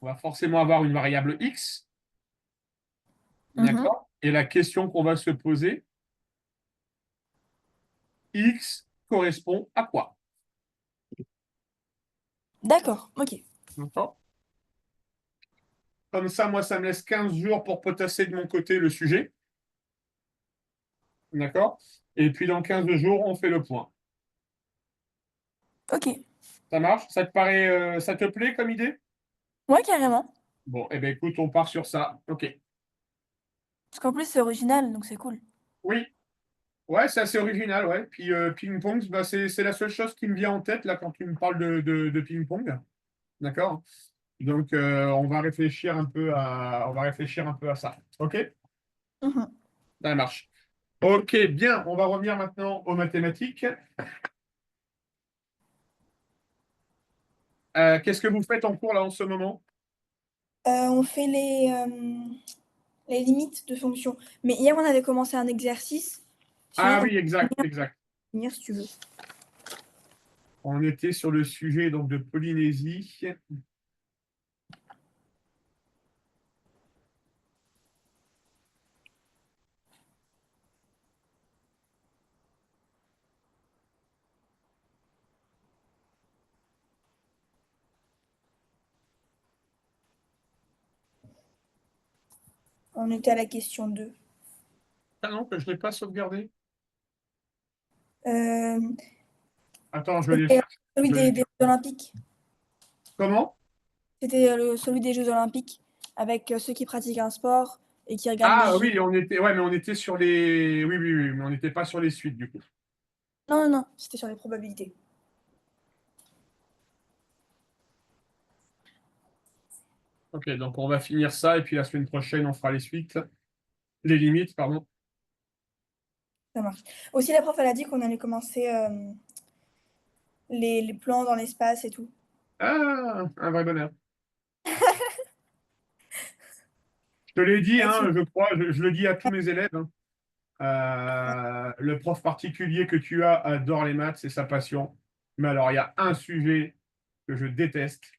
on va forcément avoir une variable x, Mhm. d'accord? Et la question qu'on va se poser, x correspond à quoi? D'accord. Ok. D'accord? Comme ça, moi, ça me laisse 15 jours pour potasser de mon côté le sujet. D'accord? Et puis dans 15 jours, on fait le point. Ok. Ça marche? Ça te paraît, ça te plaît comme idée? Ouais, carrément. Bon, eh bien écoute, on part sur ça. OK. Parce qu'en plus, c'est original, donc c'est cool. Oui, ouais, c'est assez original, ouais. Puis ping-pong, bah, c'est la seule chose qui me vient en tête là quand tu me parles de ping-pong. D'accord? Donc on va réfléchir un peu à ça. OK? Mhm. Ça marche. OK, bien. On va revenir maintenant aux mathématiques. Qu'est-ce que vous faites en cours là en ce moment? On fait les limites de fonction. Mais hier, on avait commencé un exercice. Sinon, Ah on peut oui, exact, exact. finir si tu veux. On était sur le sujet donc de Polynésie. On était à la question 2. Ah non, que je ne l'ai pas sauvegardé. Euh, Attends, je vais aller C'était chercher. celui Je vais aller des chercher. Jeux Olympiques. Comment? C'était celui des Jeux Olympiques avec ceux qui pratiquent un sport et qui regardent les Ah JO. oui, mais on était sur les. Oui, oui, oui, mais on n'était pas sur les suites du coup. Non, non, non, c'était sur les probabilités. Ok, donc on va finir ça et puis la semaine prochaine, on fera les suites. Les limites, pardon. Ça marche. Aussi, la prof, elle a dit qu'on allait commencer les plans dans l'espace et tout. Ah, un vrai bonheur. Je te l'ai dit, Ouais, hein, je crois, je le dis à tous mes élèves, hein. Le prof particulier que tu as adore les maths, c'est sa passion. Mais alors, il y a un sujet que je déteste,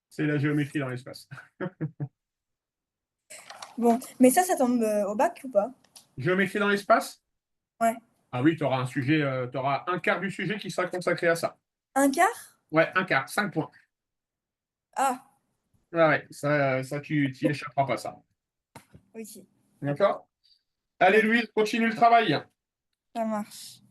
c'est la géométrie dans l'espace. bon, mais ça tombe au bac ou pas? Géométrie dans l'espace? Ouais. Ah oui, tu auras un sujet, tu auras un quart du sujet qui sera consacré à ça. Un quart? Ouais, un quart, 5 points. Ah, Ouais, ouais, ça tu t'y échapperas pas, ça. oui, D'accord? Allez, ouais, Louise, continue le travail. ça marche.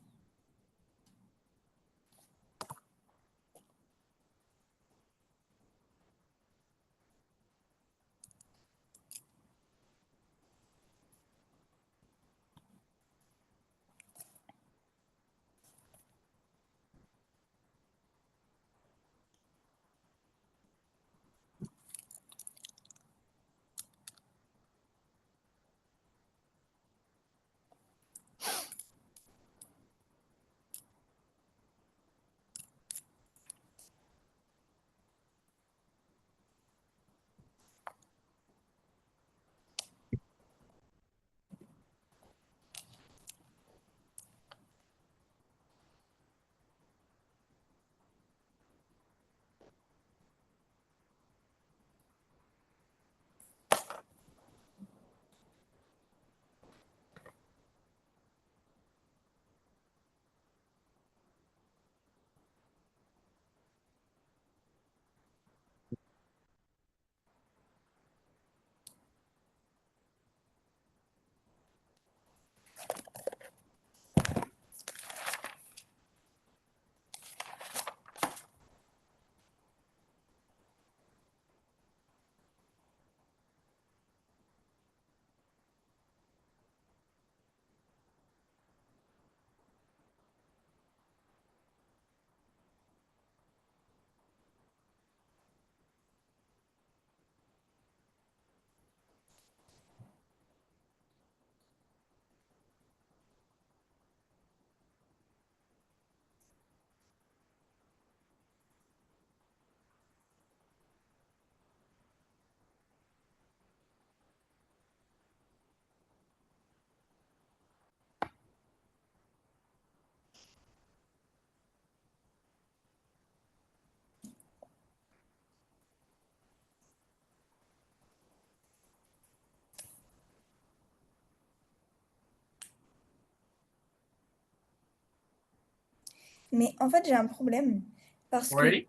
Mais en fait, j'ai un problème parce que Oui.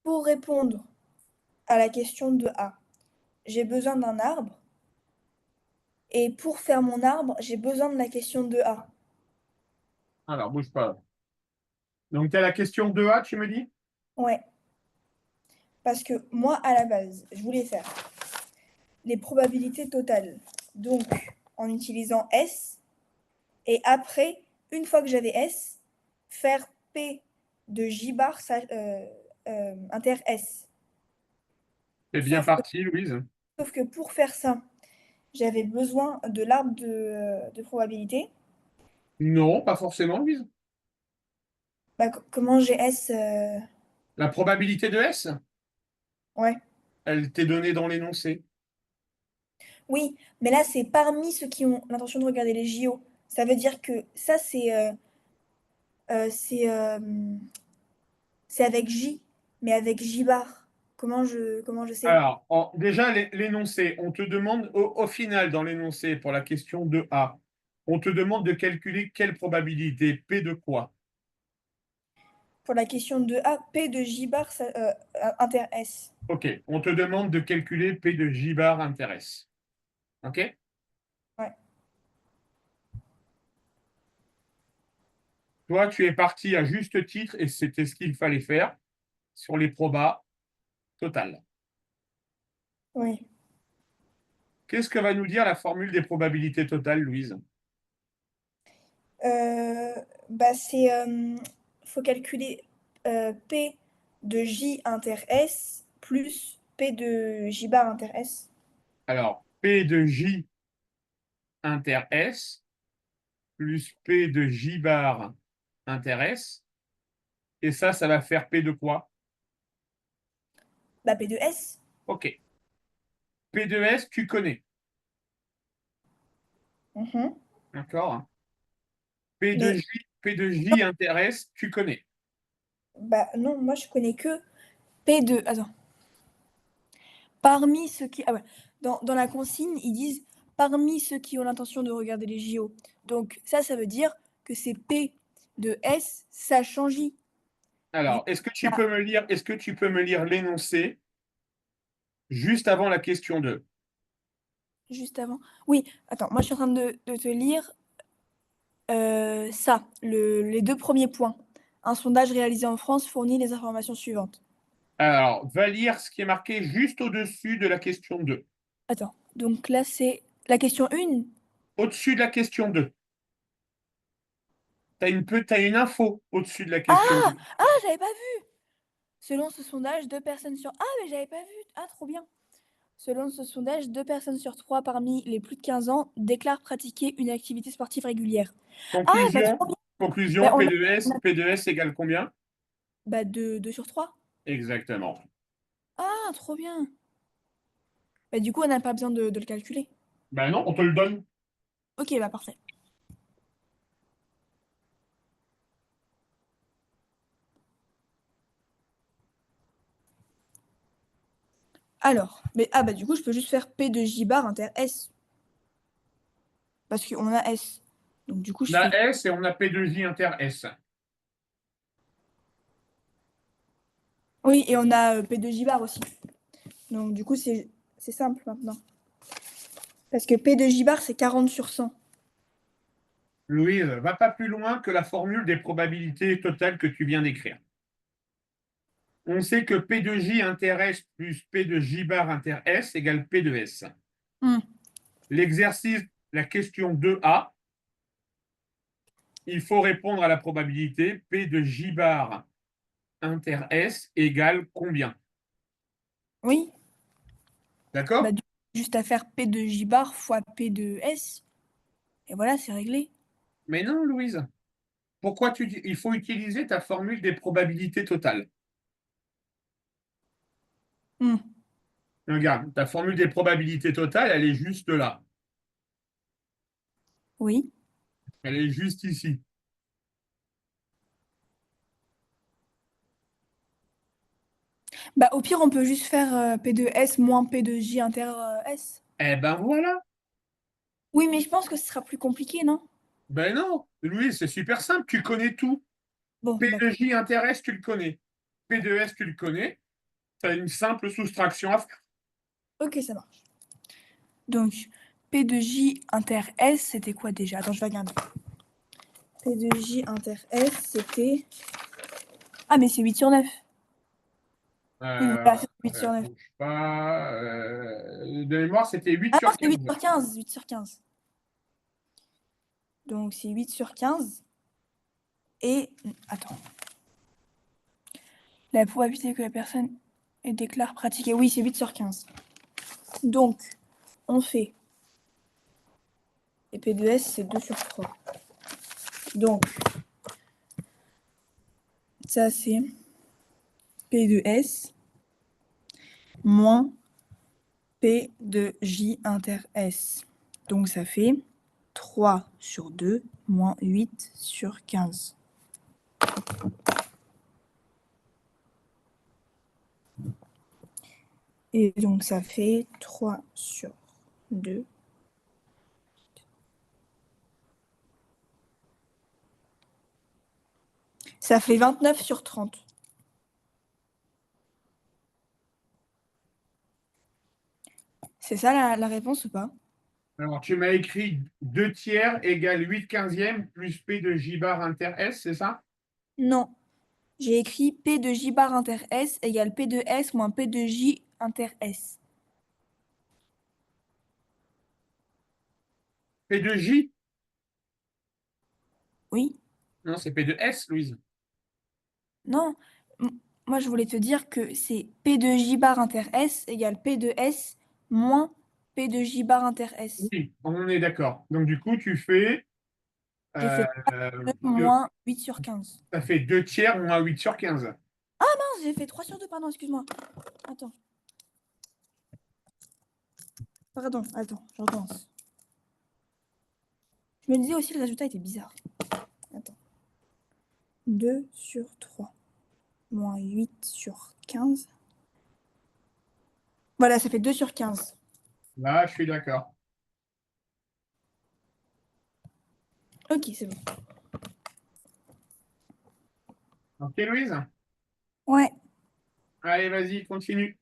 pour répondre à la question de A, j'ai besoin d'un arbre et pour faire mon arbre, j'ai besoin de la question de A. Alors, bouge pas. Donc, tu as la question 2A, tu me dis? Ouais, parce que moi, à la base, je voulais faire les probabilités totales. Donc, en utilisant S, et après, une fois que j'avais S, faire P de J bar inter S. C'est bien Sauf que, parti, Louise. sauf que pour faire ça, j'avais besoin de l'arbre de probabilité. Non, pas forcément, Louise. Bah, comment j'ai S La probabilité de S, Ouais. elle t'est donnée dans l'énoncé. Oui, mais là, c'est parmi ceux qui ont l'intention de regarder les JO. Ça veut dire que ça, euh, c'est euh, c'est avec J, mais avec J bar. Comment je sais? Alors, déjà, l'énoncé, on te demande, au final, dans l'énoncé, pour la question de A, on te demande de calculer quelle probabilité, P de quoi? Pour la question de A, P de J bar inter S. OK, on te demande de calculer P de J bar inter S. OK? Ouais. Toi, tu es parti à juste titre, et c'était ce qu'il fallait faire, sur les probas totales. Oui. Qu'est-ce que va nous dire la formule des probabilités totales, Louise? Euh, Bah, faut calculer P de J inter S plus P de J bar inter S. Alors, P de J inter S, plus P de J bar inter S. Et ça va faire P de quoi? Bah, P de S. OK. P de S, tu connais. Mhm. D'accord? P de Mais J, P de J inter S, tu connais. bah non, moi je connais que P de. Attends. Parmi ceux qui. Ah ouais. Dans la consigne, ils disent parmi ceux qui ont l'intention de regarder les JO. Donc ça veut dire que c'est P de S, sachant J. Alors, Du est-ce que tu peux me lire l'énoncé juste avant la question 2? Juste avant. Oui, attends, moi je suis en train de te lire ça, les deux premiers points. Un sondage réalisé en France fournit les informations suivantes. Alors, va lire ce qui est marqué juste au-dessus de la question 2. Attends, donc là c'est la question 1. Au-dessus de la question 2. T'as une info au-dessus de la question 2. Ah, j'avais pas vu. Selon ce sondage, 2 personnes sur. Ah, mais j'avais pas vu. Ah, trop bien. Selon ce sondage, 2 personnes sur 3 parmi les plus de 15 ans déclarent pratiquer une activité sportive régulière. Ah, bah Conclusion, trop bien. conclusion, Bah, on a P2S égale combien? bah, 2 sur 3. Exactement. Ah, trop bien. Bah, du coup, on n'a pas besoin de le calculer. Ben non, on te le donne. Ok, bah parfait. Alors, bah du coup, je peux juste faire P de J bar inter S. Parce qu'on a S. Donc du coup, je On a fais. S et on a P2J inter S. Oui, et on a P de J bar aussi. Donc du coup, c'est simple maintenant. Parce que P de J bar, c'est 40 sur 100. Louise, va pas plus loin que la formule des probabilités totales que tu viens d'écrire. On sait que P de J inter S plus P de J bar inter S égale P de S. L'exercice, la question 2A, il faut répondre à la probabilité P de J bar inter S égale combien? Oui. D'accord? Bah, juste à faire P de J bar fois P de S. Et voilà, c'est réglé. Mais non, Louise. Pourquoi tu dis il faut utiliser ta formule des probabilités totales? Regarde, ta formule des probabilités totales, elle est juste là. Oui. Elle est juste ici. Bah, au pire, on peut juste faire P de S moins P de J inter S. Eh ben voilà. Oui, mais je pense que ce sera plus compliqué, non? Ben non, Louise, c'est super simple. Tu connais tout. Bon, P de d'accord. J inter S, tu le connais. P de S, tu le connais. Tu as une simple soustraction à faire. Ok, ça marche. Donc, P de J inter S, c'était quoi déjà? Attends, je vais regarder. P de J inter S, c'était. Ah, mais c'est 8 sur 9. Oui, voilà, c'est 8 sur 9. Bouge pas. De mémoire, c'était 8 Ah non, sur c'est 8 15. sur 15. 8 sur 15. Donc, c'est 8 sur 15. Et. Attends. La probabilité que la personne déclare pratiquer. Oui, c'est 8 sur 15. Donc, on fait. Et P de S, c'est 2 sur 3. Donc, ça, c'est P de S moins P de J inter S. Donc, ça fait 3 sur 2 moins 8 sur 15. Et donc, ça fait 3 sur 2. Ça fait 29 sur 30. C'est ça la réponse ou pas? Alors, tu m'as écrit 2 tiers égale 8 quinzièmes plus P de J bar inter S, c'est ça? Non. J'ai écrit P de J bar inter S égale P de S moins P de J inter S. P de J? Oui? Non, c'est P de S, Louise. Non. Moi, je voulais te dire que c'est P de J bar inter S égale P de S moins P de J bar inter S. Oui, on est d'accord. Donc, du coup, tu fais J'ai fait Euh, 2 deux- moins 8 sur 15. Ça fait 2 tiers moins 8 sur 15. Non, j'ai fait 3 sur 2, pardon, excuse-moi. Attends. Pardon, attends, je recommence. Je me disais aussi que le résultat était bizarre. Attends. 2 sur 3 moins 8 sur 15. Voilà, ça fait 2 sur 15. Là, je suis d'accord. Ok, c'est bon. Ok, Louise? Ouais. Allez, vas-y, continue.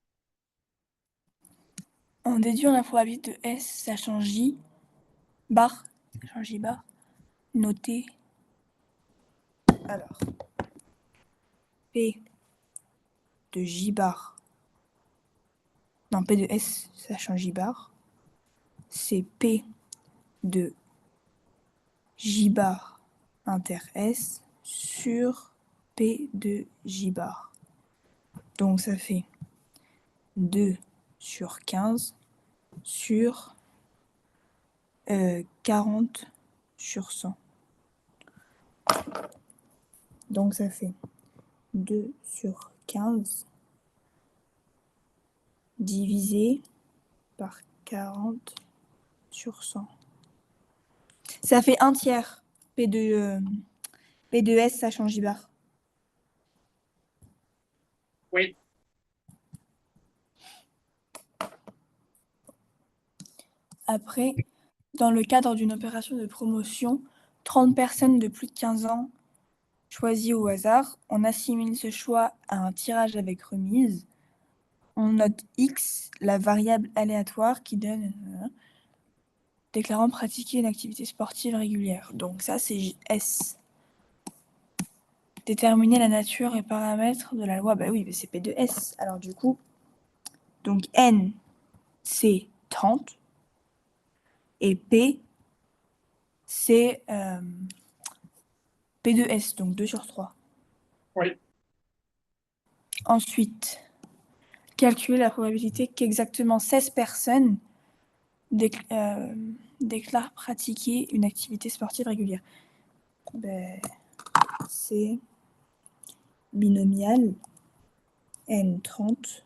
On déduit la probabilité de S, sachant J, bar, sachant J bar, noté. Alors, P de J bar. Non, P de S, sachant J bar. C'est P de J bar inter S sur P de J bar. Donc ça fait 2 sur 15 sur 40 sur 100. Donc ça fait 2 sur 15 divisé par 40 sur 100. Ça fait 1 tiers P de S, ça change bar. Oui. Après, dans le cadre d'une opération de promotion, 30 personnes de plus de 15 ans choisies au hasard, on assimile ce choix à un tirage avec remise. On note X, la variable aléatoire qui donne déclarant pratiquer une activité sportive régulière. Donc ça, c'est S. Déterminer la nature et paramètres de la loi. Bah oui, c'est P de S. Alors du coup, donc N, c'est 30. Et P, c'est P de S, donc 2 sur 3. Oui. Ensuite, calculer la probabilité qu'exactement 16 personnes déclarent pratiquer une activité sportive régulière. Ben, c'est binomial N30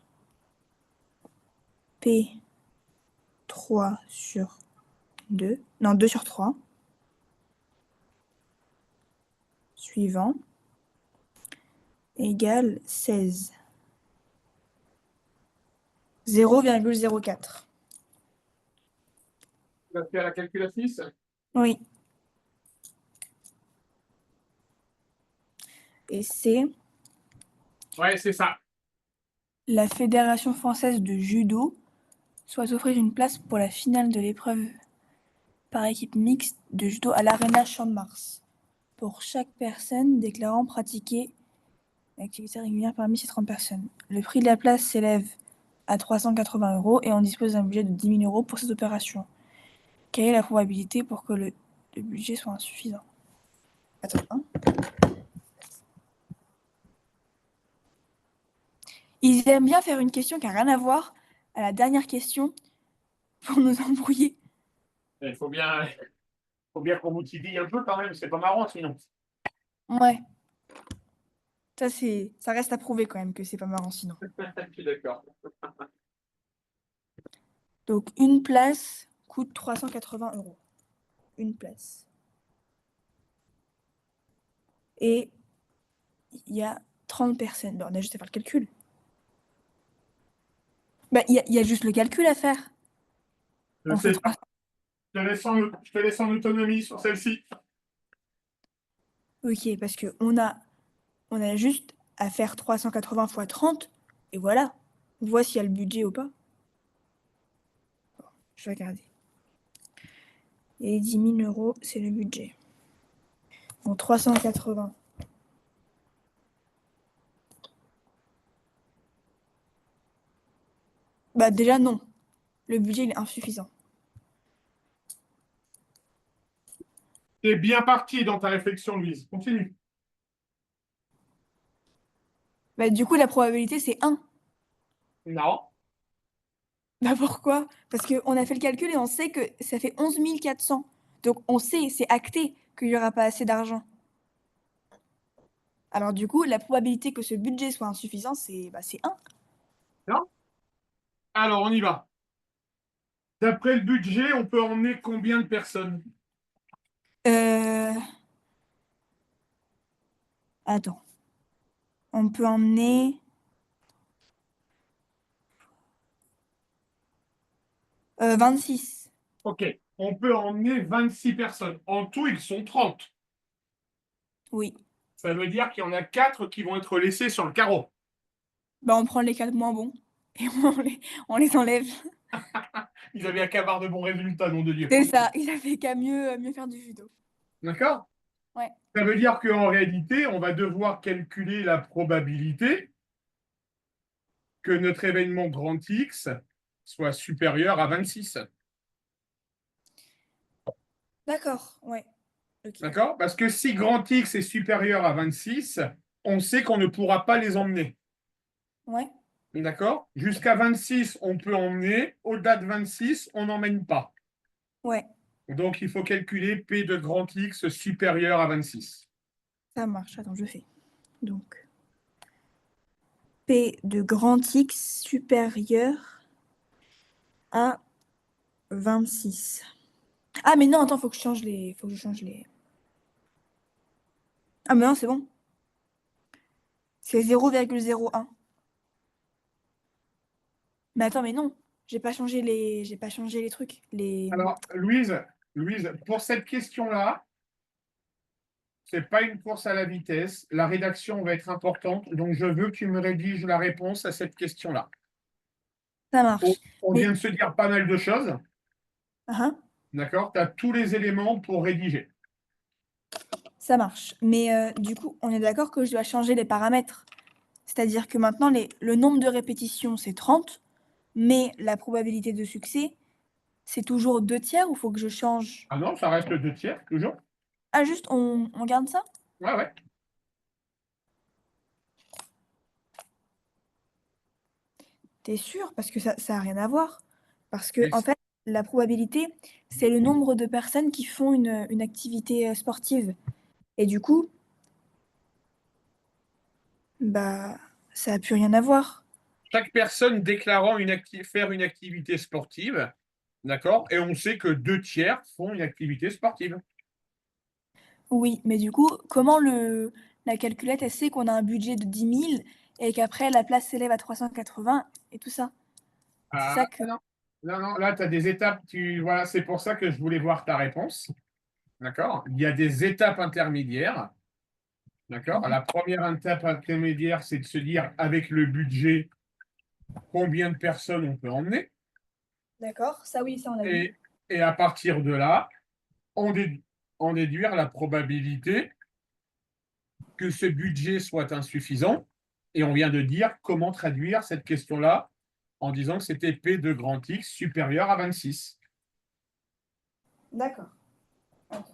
P 3 sur 2, non 2 sur 3, suivant, égale 16. 0,04. Tu vas faire la calculatrice? Oui. Et c'est Ouais, c'est ça. la Fédération française de judo souhaite offrir une place pour la finale de l'épreuve par équipe mixte de judo à l'Arena Champ de Mars, pour chaque personne déclarant pratiquer une activité régulière parmi ces 30 personnes. Le prix de la place s'élève à 380 € et on dispose d'un budget de 10 000 € pour cette opération. Quelle est la probabilité pour que le budget soit insuffisant? Attends, hein. Ils aiment bien faire une question qui n'a rien à voir à la dernière question pour nous embrouiller. Il faut bien qu'on vous titille un peu quand même, c'est pas marrant sinon. Ouais. Ça reste à prouver quand même que c'est pas marrant sinon. Je suis d'accord. Donc une place coûte 380 €. Une place. Et il y a 30 personnes. Ben, on a juste à faire le calcul. Ben, il y a juste le calcul à faire. Je On fait sais pas. 300. Je te laisse en autonomie sur celle-ci. Ok, parce qu'on a juste à faire 380 fois 30. Et voilà. On voit s'il y a le budget ou pas. Bon, je vais regarder. Et 10 000 €, c'est le budget. Donc 380. Bah déjà non. Le budget il est insuffisant. T'es bien parti dans ta réflexion, Louise. Continue. Bah du coup la probabilité c'est 1. Non. Bah pourquoi? Parce qu'on a fait le calcul et on sait que ça fait 11 400. Donc on sait, c'est acté qu'il n'y aura pas assez d'argent. Alors du coup, la probabilité que ce budget soit insuffisant, c'est 1. Non? Alors, on y va. D'après le budget, on peut emmener combien de personnes? Attends. On peut emmener 26. Ok, on peut emmener 26 personnes. En tout, ils sont 30. Oui. Ça veut dire qu'il y en a 4 qui vont être laissés sur le carreau. Bah, on prend les 4 moins bons et on les enlève. Ils avaient qu'à avoir de bons résultats, nom de Dieu. C'est ça, ils avaient qu'à mieux faire du judo. D'accord? Ouais. Ça veut dire qu'en réalité, on va devoir calculer la probabilité que notre événement grand X soit supérieur à 26. D'accord, ouais. Ok. D'accord? Parce que si grand X est supérieur à 26, on sait qu'on ne pourra pas les emmener. Ouais. D'accord? Jusqu'à 26, on peut emmener. Au-delà de 26, on n'emmène pas. Ouais, Donc, il faut calculer P de grand X supérieur à 26. ça marche. Attends, je fais. Donc, P de grand X supérieur à 26. Ah, mais non, attends, faut que je change les. Faut que je change les. Ah, mais non, c'est bon. C'est 0,01. Mais attends, mais non. J'ai pas changé les trucs. Alors, Louise, pour cette question-là, ce n'est pas une course à la vitesse. La rédaction va être importante. Donc, je veux que tu me rédiges la réponse à cette question-là. Ça marche. On Mais. vient de se dire pas mal de choses. Ah, D'accord? Tu as tous les éléments pour rédiger. ça marche. Mais du coup, on est d'accord que je dois changer les paramètres. C'est-à-dire que maintenant, le nombre de répétitions, c'est 30, mais la probabilité de succès, c'est toujours 2 tiers ou faut que je change? Ah non, ça reste 2 tiers, toujours. Ah, juste, on garde ça? Ouais, ouais. T'es sûr? Parce que ça a rien à voir. Parce que, Mais en fait, la probabilité, c'est le nombre de personnes qui font une activité sportive. Et du coup, bah, ça a plus rien à voir. chaque personne déclarant faire une activité sportive, d'accord? Et on sait que 2 tiers font une activité sportive. Oui, mais du coup, comment la calculette, elle sait qu'on a un budget de 10 000 et qu'après, la place s'élève à 380 et tout ça? C'est Ah ça que... non, non, non, là, tu as des étapes. Voilà, c'est pour ça que je voulais voir ta réponse. D'accord? Il y a des étapes intermédiaires. D'accord? La première étape intermédiaire, c'est de se dire, avec le budget, combien de personnes on peut emmener. D'accord, ça oui, ça on a vu. Et à partir de là, en déduire la probabilité que ce budget soit insuffisant. Et on vient de dire comment traduire cette question-là en disant que c'était P de grand X supérieur à 26. D'accord. Ok.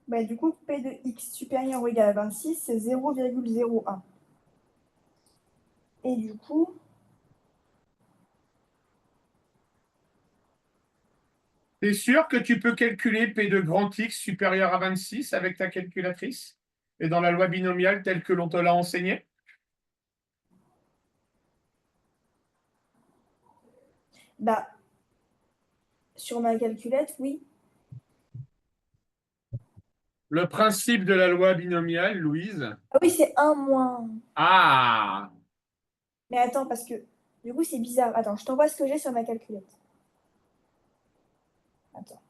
Bah, du coup, P de x supérieur ou égal à 26, c'est 0,01. Et du coup, T'es sûr que tu peux calculer P de grand X supérieur à 26 avec ta calculatrice et dans la loi binomiale telle que l'on te l'a enseignée? bah, sur ma calculette, oui. Le principe de la loi binomiale, Louise. Ah oui, c'est un moins. Ah, Mais attends, parce que du coup, c'est bizarre. Attends, je t'envoie ce que j'ai sur ma calculette. Attends.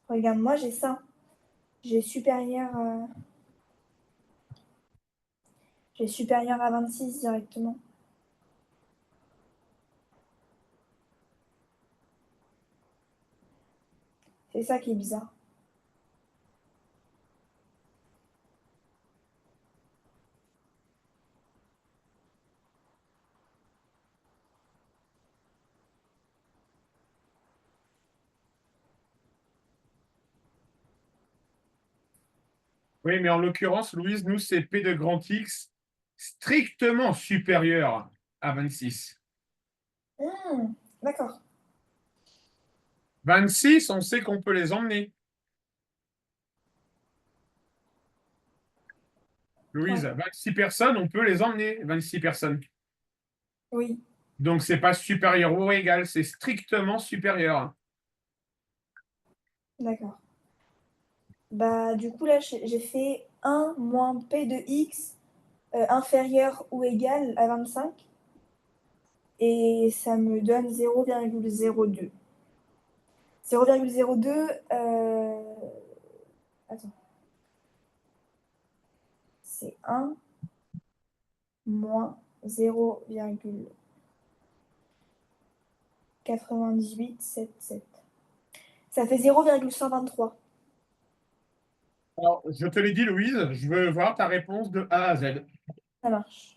Regarde, moi, j'ai ça. J'ai supérieur, j'ai supérieur à 26 directement. C'est ça qui est bizarre. oui, mais en l'occurrence, Louise, nous, c'est P de grand X strictement supérieur à 26. D'accord. 26, on sait qu'on peut les emmener. Louise, Ouais. 26 personnes, on peut les emmener, 26 personnes. Oui, Donc, c'est pas supérieur ou égal, c'est strictement supérieur. d'accord. Bah, du coup, là, j'ai fait un moins p de x inférieur ou égal à 25 et ça me donne 0,02. 0,02, attends, c'est un moins 0,9877. Ça fait 0,123. Alors, je te l'ai dit, Louise, je veux voir ta réponse de A à Z. Ça marche.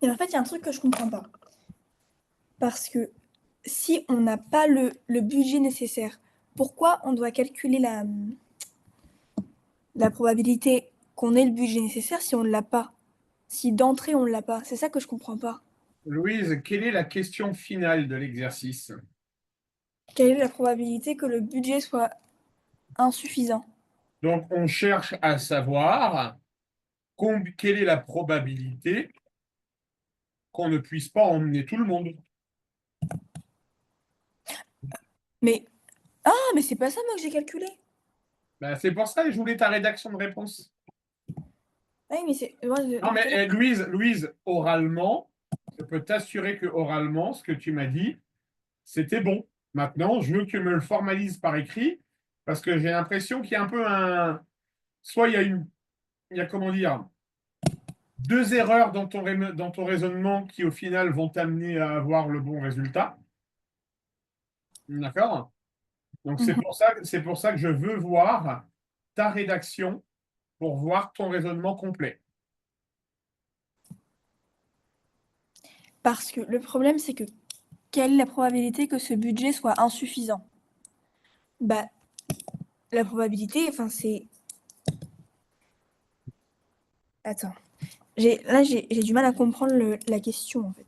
Et en fait, il y a un truc que je comprends pas. Parce que si on n'a pas le budget nécessaire, pourquoi on doit calculer la probabilité qu'on ait le budget nécessaire si on ne l'a pas? Si d'entrée on ne l'a pas? C'est ça que je comprends pas. Louise, quelle est la question finale de l'exercice? Quelle est la probabilité que le budget soit insuffisant? Donc, on cherche à savoir quelle est la probabilité qu'on ne puisse pas emmener tout le monde. Mais mais c'est pas ça moi que j'ai calculé. Ben, c'est pour ça que je voulais ta rédaction de réponse. Ah oui, mais c'est moi, Non, mais Louise, oralement, je peux t'assurer que oralement, ce que tu m'as dit, c'était bon. Maintenant, je veux que tu me le formalises par écrit, parce que j'ai l'impression qu'il y a un peu un. Soit il y a comment dire, deux erreurs dans ton raisonnement qui, au final, vont t'amener à avoir le bon résultat. D'accord? Donc, Mhm. c'est pour ça que je veux voir ta rédaction pour voir ton raisonnement complet. Parce que le problème c'est que quelle est la probabilité que ce budget soit insuffisant? Bah la probabilité, enfin c'est. Attends. J'ai du mal à comprendre la question en fait.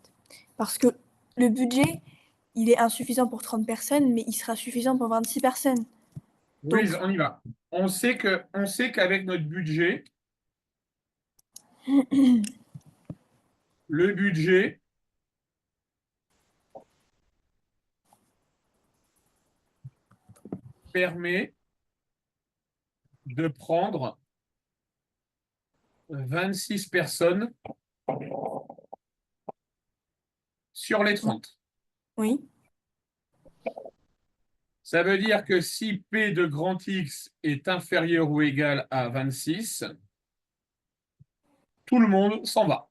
Parce que le budget, il est insuffisant pour 30 personnes, mais il sera suffisant pour 26 personnes. Donc, Louise, on y va. On sait qu'avec notre budget, le budget permet de prendre 26 personnes sur les 30. oui, Ça veut dire que si P de grand X est inférieur ou égal à 26, tout le monde s'en va.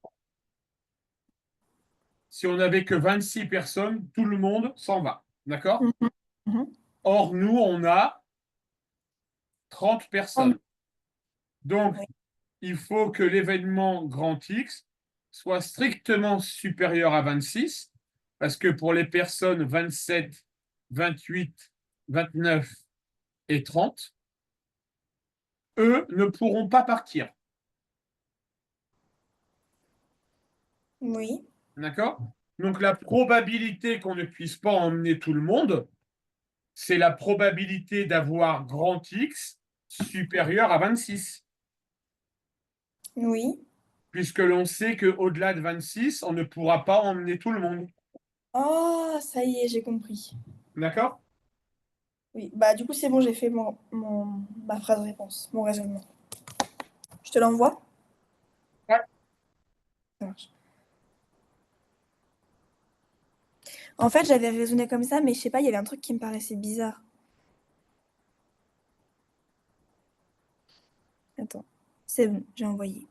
Si on n'avait que 26 personnes, tout le monde s'en va. D'accord? mhm, mhm. Or, nous, on a 30 personnes. Donc, Oui. il faut que l'événement grand X soit strictement supérieur à 26, parce que pour les personnes 27, 28, 29 et 30, eux ne pourront pas partir. Oui. D'accord? Donc la probabilité qu'on ne puisse pas emmener tout le monde, c'est la probabilité d'avoir grand X supérieur à 26. Oui. Puisque l'on sait qu'au-delà de 26, on ne pourra pas emmener tout le monde. Oh, ça y est, j'ai compris. D'accord? Oui, bah du coup c'est bon, j'ai fait ma phrase réponse, mon raisonnement. Je te l'envoie? Ouais. Ça marche. En fait, j'avais raisonné comme ça, mais je sais pas, il y avait un truc qui me paraissait bizarre. Attends, c'est bon, j'ai envoyé.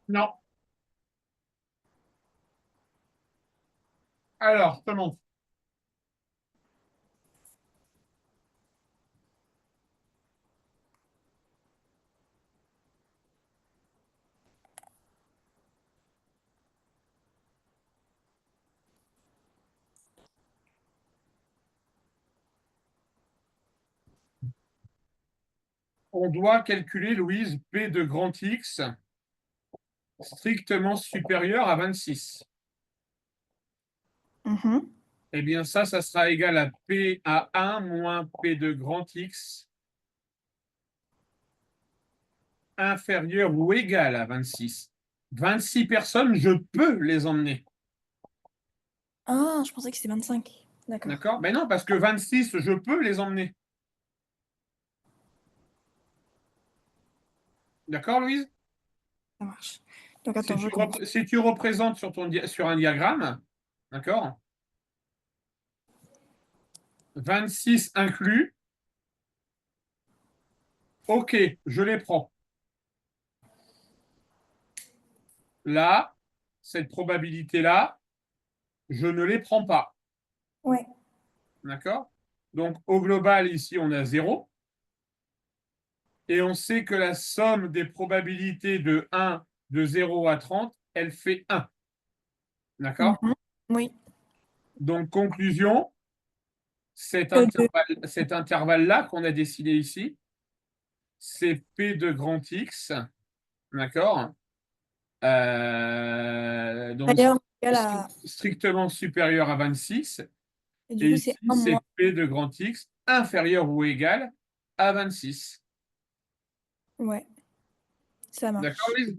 Non. Alors, comment? On doit calculer, Louise, P de grand X strictement supérieur à 26. Mhm. Eh bien, ça sera égal à P à 1 moins P de grand X inférieur ou égal à 26. 26 personnes, je peux les emmener. Ah, je pensais que c'était 25. D'accord, D'accord? Mais non, parce que 26, je peux les emmener. D'accord, Louise? ça marche. Donc attends, je compte. Si tu représentes sur un diagramme, d'accord, 26 inclus, ok, je les prends. Là, cette probabilité-là, je ne les prends pas. Ouais. D'accord? Donc, au global, ici, on a 0. Et on sait que la somme des probabilités de 0 à 30, elle fait 1. D'accord? Mhm. Oui. Donc, conclusion, De- cet intervalle-là qu'on a dessiné ici, c'est P de grand X. D'accord? Donc, D'ailleurs, égal à... strictement supérieur à 26. Et du Et coup, ici, c'est un c'est moins. P de grand X inférieur ou égal à 26. Ouais, ça D'accord, marche. Lise?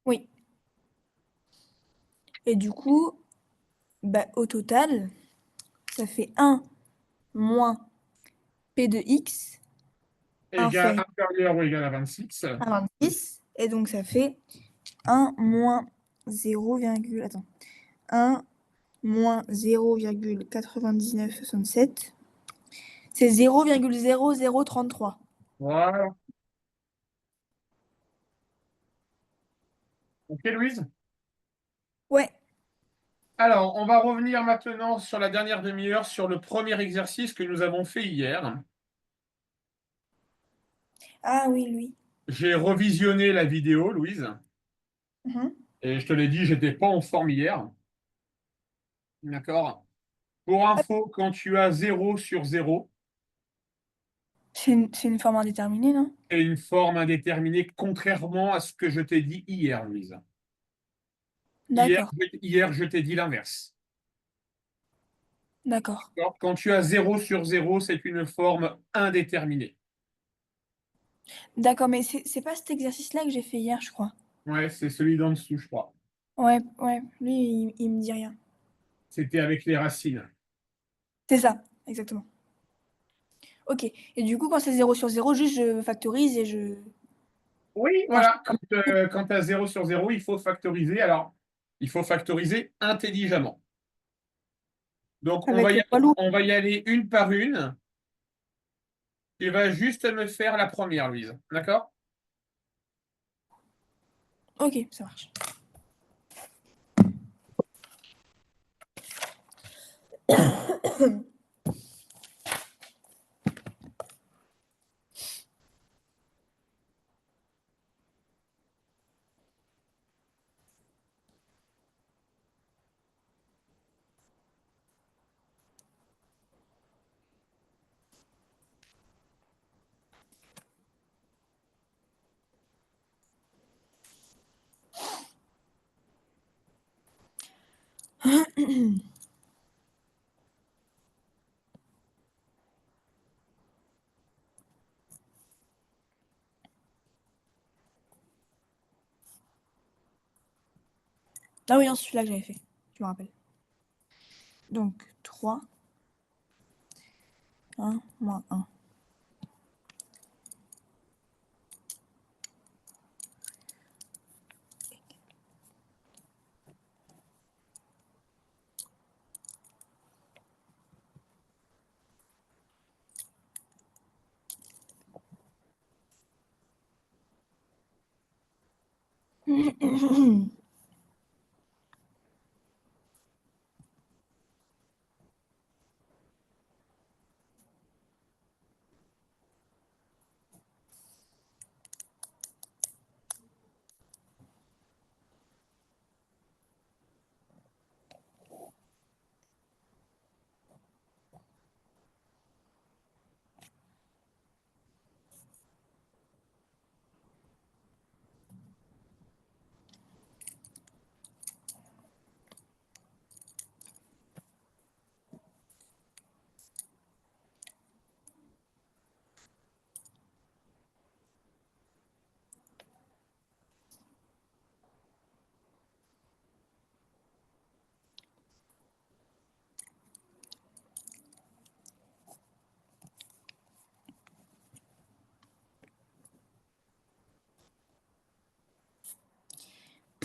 Oui. Et du coup, bah, au total, ça fait un moins P de X inférieur Inférieur ou égal à 26. à 26. Et donc, ça fait un moins 0, attends, un moins 0,9967. C'est 0,0033. Voilà. OK, Louise? Ouais. Alors, on va revenir maintenant sur la dernière demi-heure sur le premier exercice que nous avons fait hier. Ah oui, lui. J'ai revisionné la vidéo, Louise, Mhm. et je te l'ai dit, j'étais pas en forme hier. D'accord? Pour info, quand tu as 0 sur 0 C'est une forme indéterminée, non? et une forme indéterminée, contrairement à ce que je t'ai dit hier, Louise. Hier, D'accord, hier je t'ai dit l'inverse. d'accord. Quand tu as 0 sur 0, c'est une forme indéterminée. D'accord, mais c'est pas cet exercice-là que j'ai fait hier, je crois. Ouais, c'est celui d'en dessous, je crois. Ouais, ouais, lui, il me dit rien. C'était avec les racines. C'est ça, exactement. Ok. Et du coup, quand c'est 0 sur 0, juste je factorise et je. Oui, Enfin, voilà. Quand tu as 0 sur 0, il faut factoriser. Alors, il faut factoriser intelligemment. Donc, avec le poids lourd. on va y aller une par une. Tu vas juste me faire la première, Louise. D'accord? Ok, ça marche. Ah oui, non, c'est celui-là que j'avais fait. Je me rappelle. Donc, 3, 1, moins 1.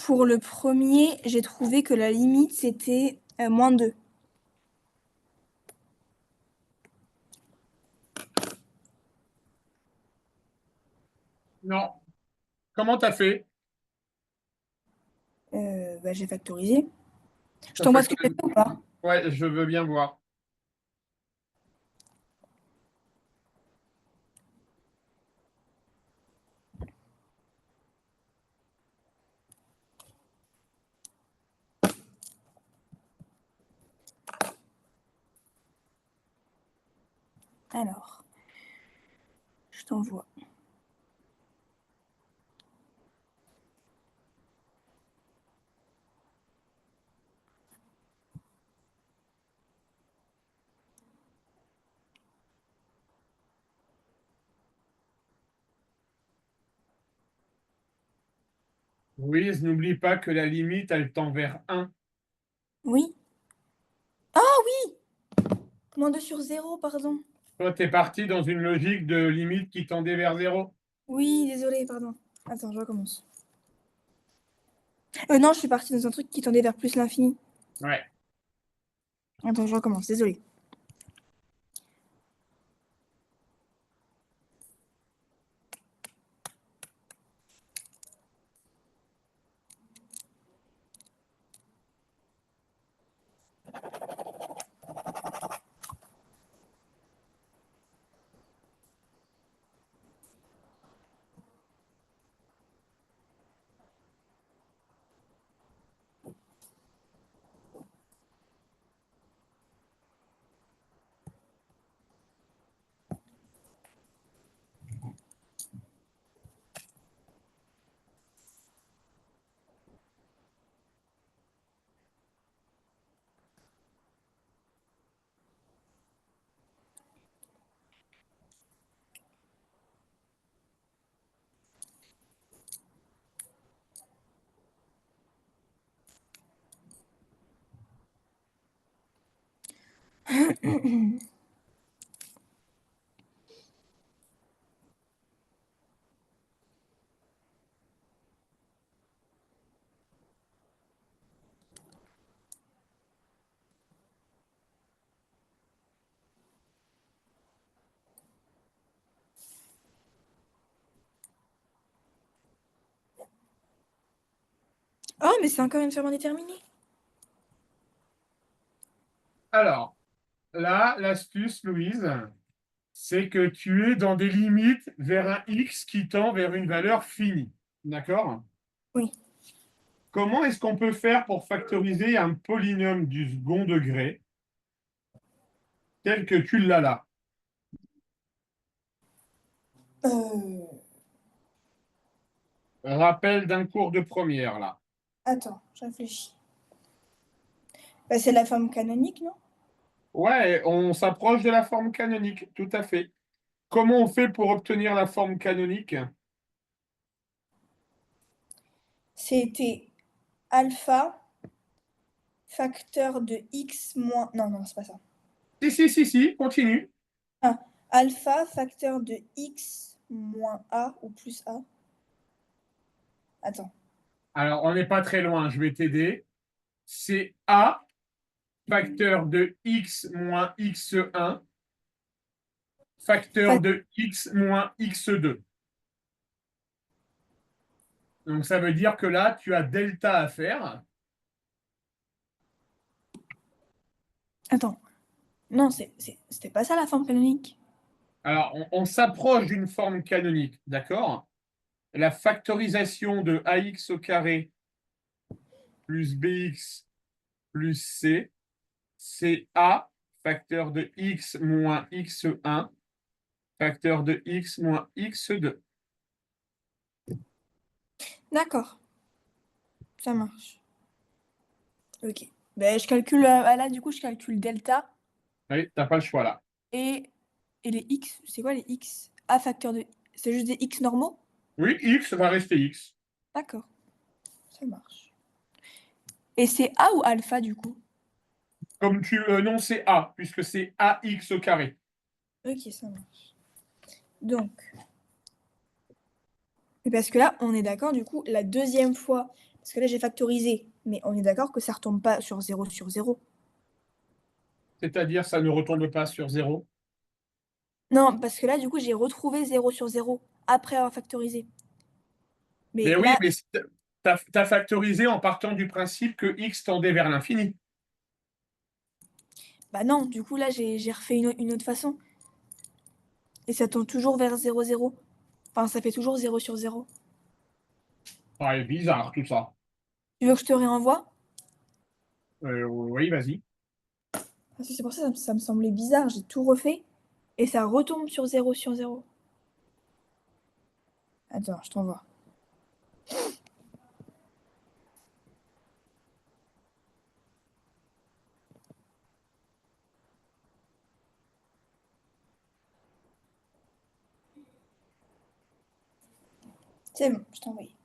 pour le premier, j'ai trouvé que la limite, c'était moins 2. Non. Comment tu as fait? J'ai factorisé. Je T'as t'envoie ce que j'ai factorisé. fait ou pas? Ouais, je veux bien voir. Alors, je t'envoie. Louise, n'oublie pas que la limite, elle tend vers 1. Oui. Ah oui! Moins 2 sur 0, pardon. Toi, tu es parti dans une logique de limite qui tendait vers 0. Oui, désolé, pardon. Attends, je recommence. Non, je suis partie dans un truc qui tendait vers plus l'infini. Ouais. Attends, je recommence, désolé. Oh, mais c'est encore entièrement déterminé. Alors, là, l'astuce, Louise, c'est que tu es dans des limites vers un x qui tend vers une valeur finie. D'accord? Oui. Comment est-ce qu'on peut faire pour factoriser un polynôme du second degré tel que tu l'as là? Rappel d'un cours de première, là. Attends, je réfléchis. C'est la forme canonique, non? Ouais, on s'approche de la forme canonique, tout à fait. Comment on fait pour obtenir la forme canonique? C'était alpha facteur de x moins... Non, non, c'est pas ça. Si, continue. Ah, alpha facteur de x moins a ou plus a. Attends. Alors, on n'est pas très loin, je vais t'aider. C'est A facteur de x moins x1 facteur de x moins x2. Donc, ça veut dire que là, tu as delta à faire. Attends. Non, c'était pas ça la forme canonique. Alors, on s'approche d'une forme canonique, d'accord? La factorisation de ax au carré plus bx plus c, c'est a facteur de x moins x1 facteur de x moins x2. D'accord. Ça marche. Ok. Ben, je calcule... là, du coup, je calcule delta Oui, tu n'as pas le choix là. et les x. C'est quoi les x? A facteur de... C'est juste des x normaux? Oui, x va rester x. D'accord. Ça marche. Et c'est A ou alpha, du coup? Comme tu non, c'est a, puisque c'est ax au carré. Ok, ça marche. Donc... Parce que là, on est d'accord, du coup, la deuxième fois... Parce que là, j'ai factorisé, mais on est d'accord que ça ne retombe pas sur 0 sur 0. C'est-à-dire, ça ne retombe pas sur 0. Non, parce que là, du coup, j'ai retrouvé 0 sur 0 après avoir factorisé. Mais Mais oui, là, mais tu as factorisé en partant du principe que x tendait vers l'infini. bah non, du coup, là, j'ai refait une autre façon. Et ça tend toujours vers 0, 0. Enfin, ça fait toujours 0 sur 0. Ah, c'est bizarre tout ça. Tu veux que je te réenvoie? Oui, vas-y. Parce que c'est pour ça que ça me semblait bizarre. J'ai tout refait et ça retombe sur 0 sur 0. Attends, je t'envoie. C'est bon, je t'ai envoyé.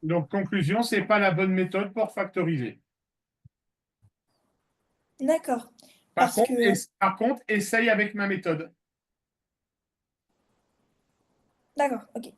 Donc, conclusion, c'est pas la bonne méthode pour factoriser. D'accord. Par Parce contre, que. par contre, essaye avec ma méthode. D'accord, ok.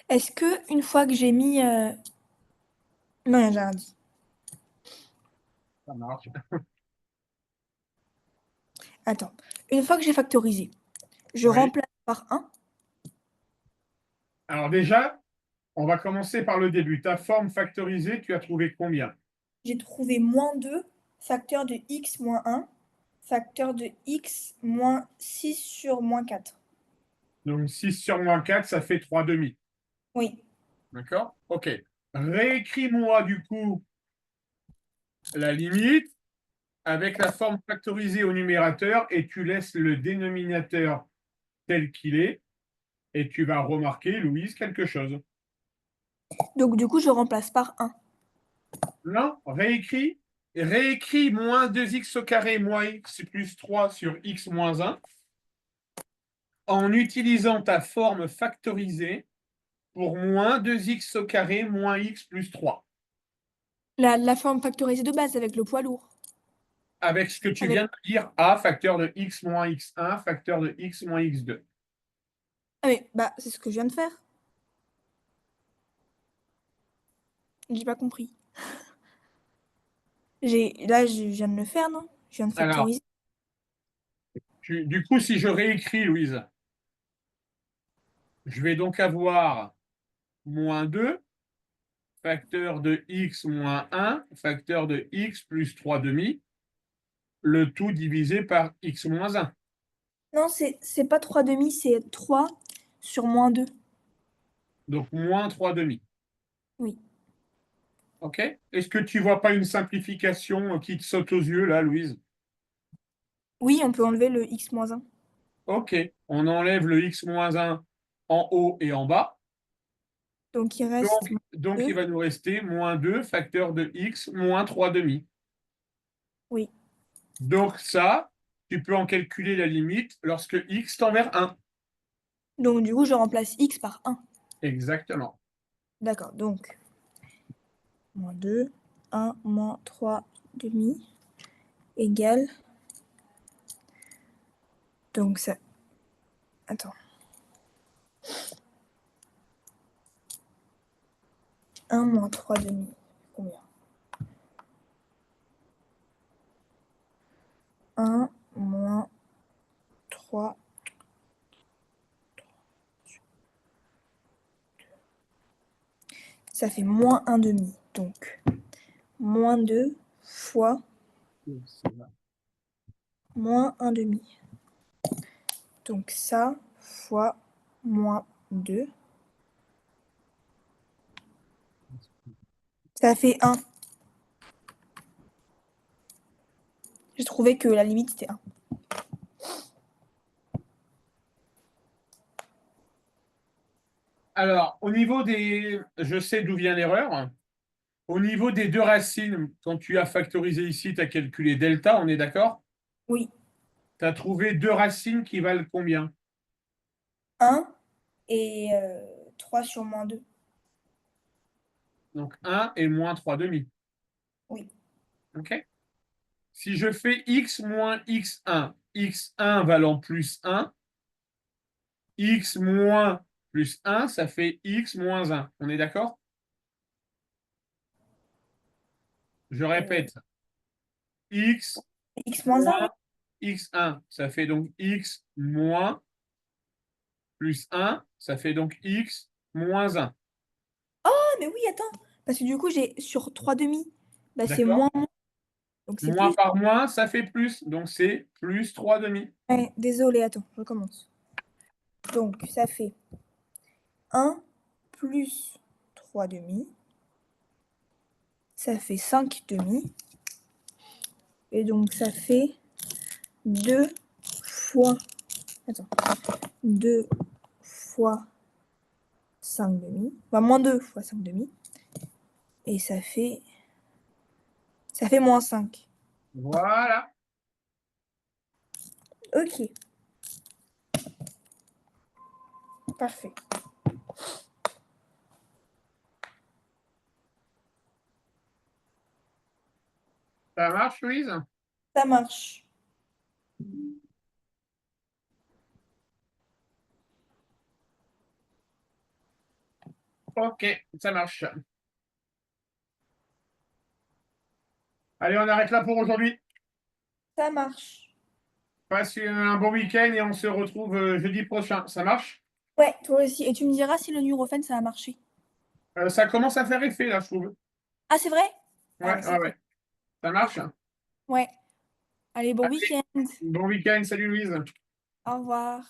Est-ce que une fois que j'ai mis... Non, j'ai rien dit. Ça marche. Attends. Une fois que j'ai factorisé, je Oui. remplace par 1. Alors déjà, on va commencer par le début. Ta forme factorisée, tu as trouvé combien? J'ai trouvé moins 2, facteur de x moins 1, facteur de x moins 6 sur moins 4. Donc 6 sur moins 4, ça fait 3 demi. Oui. D'accord? OK. Réécris-moi du coup la limite avec la forme factorisée au numérateur et tu laisses le dénominateur tel qu'il est et tu vas remarquer, Louise, quelque chose. Donc du coup, je remplace par 1. Non, réécris moins 2x au carré moins x plus 3 sur x moins 1 en utilisant ta forme factorisée pour moins 2x au carré moins x plus 3. La forme factorisée de base avec le poids lourd. Avec ce que tu Avec... viens de dire, a facteur de x moins x1, facteur de x moins x2. Ah mais bah c'est ce que je viens de faire. J'ai pas compris. Là je viens de le faire, non? Je viens de Alors, factoriser. du coup, si je réécris, Louise, je vais donc avoir moins 2, facteur de x moins 1, facteur de x plus 3 demi, le tout divisé par x moins 1. Non, c'est pas 3 demi, c'est 3 sur moins 2. Donc, moins 3 demi. Oui. OK? Est-ce que tu ne vois pas une simplification qui te saute aux yeux, là, Louise? Oui, on peut enlever le x moins 1. OK. On enlève le x moins 1 en haut et en bas. Donc il reste Donc, il 2. va nous rester moins 2 facteur de x moins 3 demi. Oui. Donc, ça, tu peux en calculer la limite lorsque x tend vers 1. Donc du coup, je remplace x par 1. Exactement. D'accord, donc moins 2, 1 moins 3 demi égale. Donc ça. Attends. 1 moins 3 demi. Combien? 1 moins 3. Ça fait moins 1 demi. Donc moins 2 fois moins 1 demi. Donc ça fois moins 2. Ça fait 1. J'ai trouvé que la limite c'était 1. Alors, au niveau des... Je sais d'où vient l'erreur. Au niveau des deux racines, quand tu as factorisé ici, tu as calculé delta, on est d'accord? Oui. Tu as trouvé deux racines qui valent combien? 1 et 3 sur moins 2. Donc 1 et moins 3 demi. Oui. OK? Si je fais x moins x1 valant plus 1, x moins plus 1, ça fait x moins 1. On est d'accord? Je répète. X X moins 1, oui. moins x1, ça fait donc x moins plus 1, ça fait donc x moins 1. Ah, mais oui, attends. Parce que du coup, j'ai sur 3 demi. Bah, c'est D'accord? moins moins. Donc c'est Moins plus. par moins, ça fait plus. Donc c'est plus 3 demi. Ouais, désolé, attends, je recommence. Donc ça fait 1 plus 3 demi. Ça fait 5 demi. Et donc ça fait 2 fois. Attends. 2 fois 5 demi. Enfin, moins 2 fois 5 demi. Et ça fait. Ça fait moins 5. Voilà. Ok. Parfait. Ça marche, Louise? Ça marche. Ok, ça marche. Allez, on arrête là pour aujourd'hui. Ça marche. Passe un bon week-end et on se retrouve jeudi prochain. Ça marche? Ouais, toi aussi. Et tu me diras si le Nurofen, ça a marché. Ça commence à faire effet, là, je trouve. Ah, c'est vrai? Ah, Ouais, bah, ouais, c'est cool. ouais. Ça marche? Ouais. Allez, bon Allez, week-end. bon week-end. Salut, Louise. Au revoir.